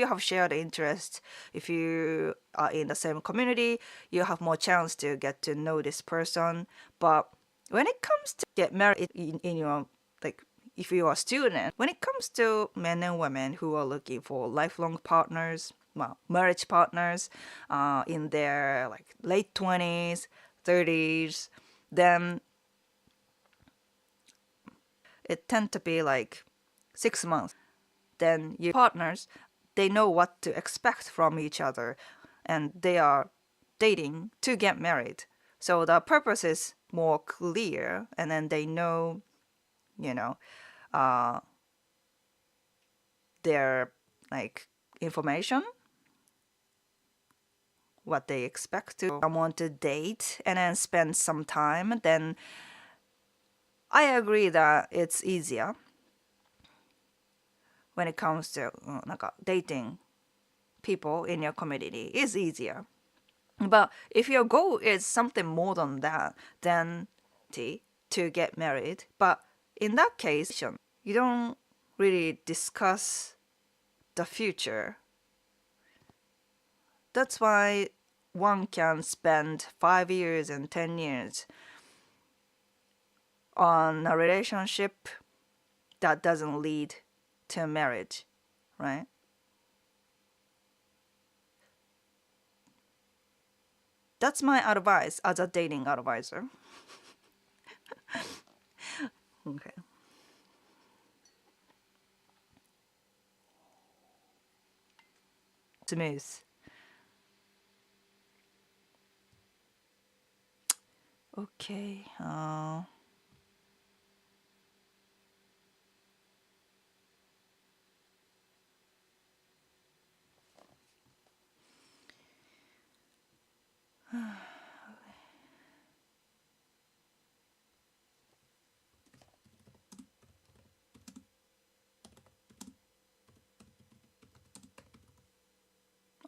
Speaker 1: have shared interests, if you are in the same community, you have more chance to get to know this person. But when it comes to get married in your like if you are a student, when it comes to men and women who are looking for lifelong partners, well, marriage partners, in their like late 20s, 30s, then it tend to be like 6 months. Then your partners, they know what to expect from each other, and they are dating to get married. So the purpose is more clear, and then they know, you know, uh, their like information, what they expect to someone to date, and then spend some time. Then I agree that it's easier when it comes to なんか dating people in your community is easier. But if your goal is something more than that, then to get married, but in that case, you don't really discuss the future. That's why one can spend 5 years and 10 years on a relationship that doesn't lead to marriage, right? That's my advice as a dating advisor. Okay. Smooth. オッケー。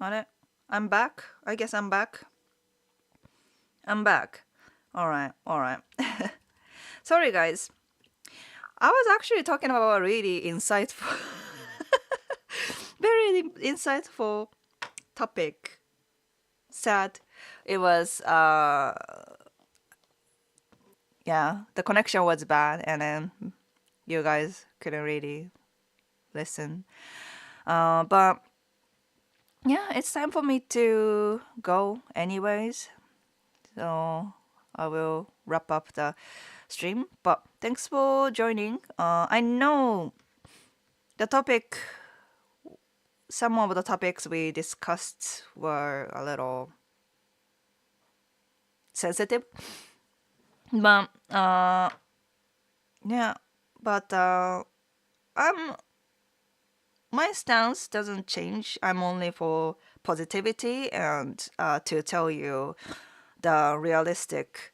Speaker 1: あれ I'm back. I guess I'm back. I'm back. All right, all right. Sorry, guys. I was actually talking about a really insightful, very insightful topic. Sad. It was, yeah, the connection was bad, and then you guys couldn't really listen. But yeah, it's time for me to go anyways. So I will wrap up the stream. But thanks for joining. I know the topic, some of the topics we discussed were a little sensitive. But yeah, but I'm my stance doesn't change. I'm only for positivity and to tell you the realistic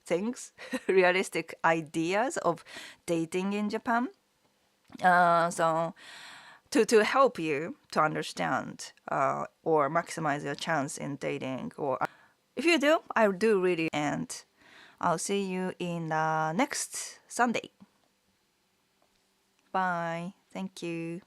Speaker 1: things, realistic ideas of dating in Japan. So to help you to understand or maximize your chance in dating, or if you do, I do really, and I'll see you in the next Sunday. Bye. Thank you.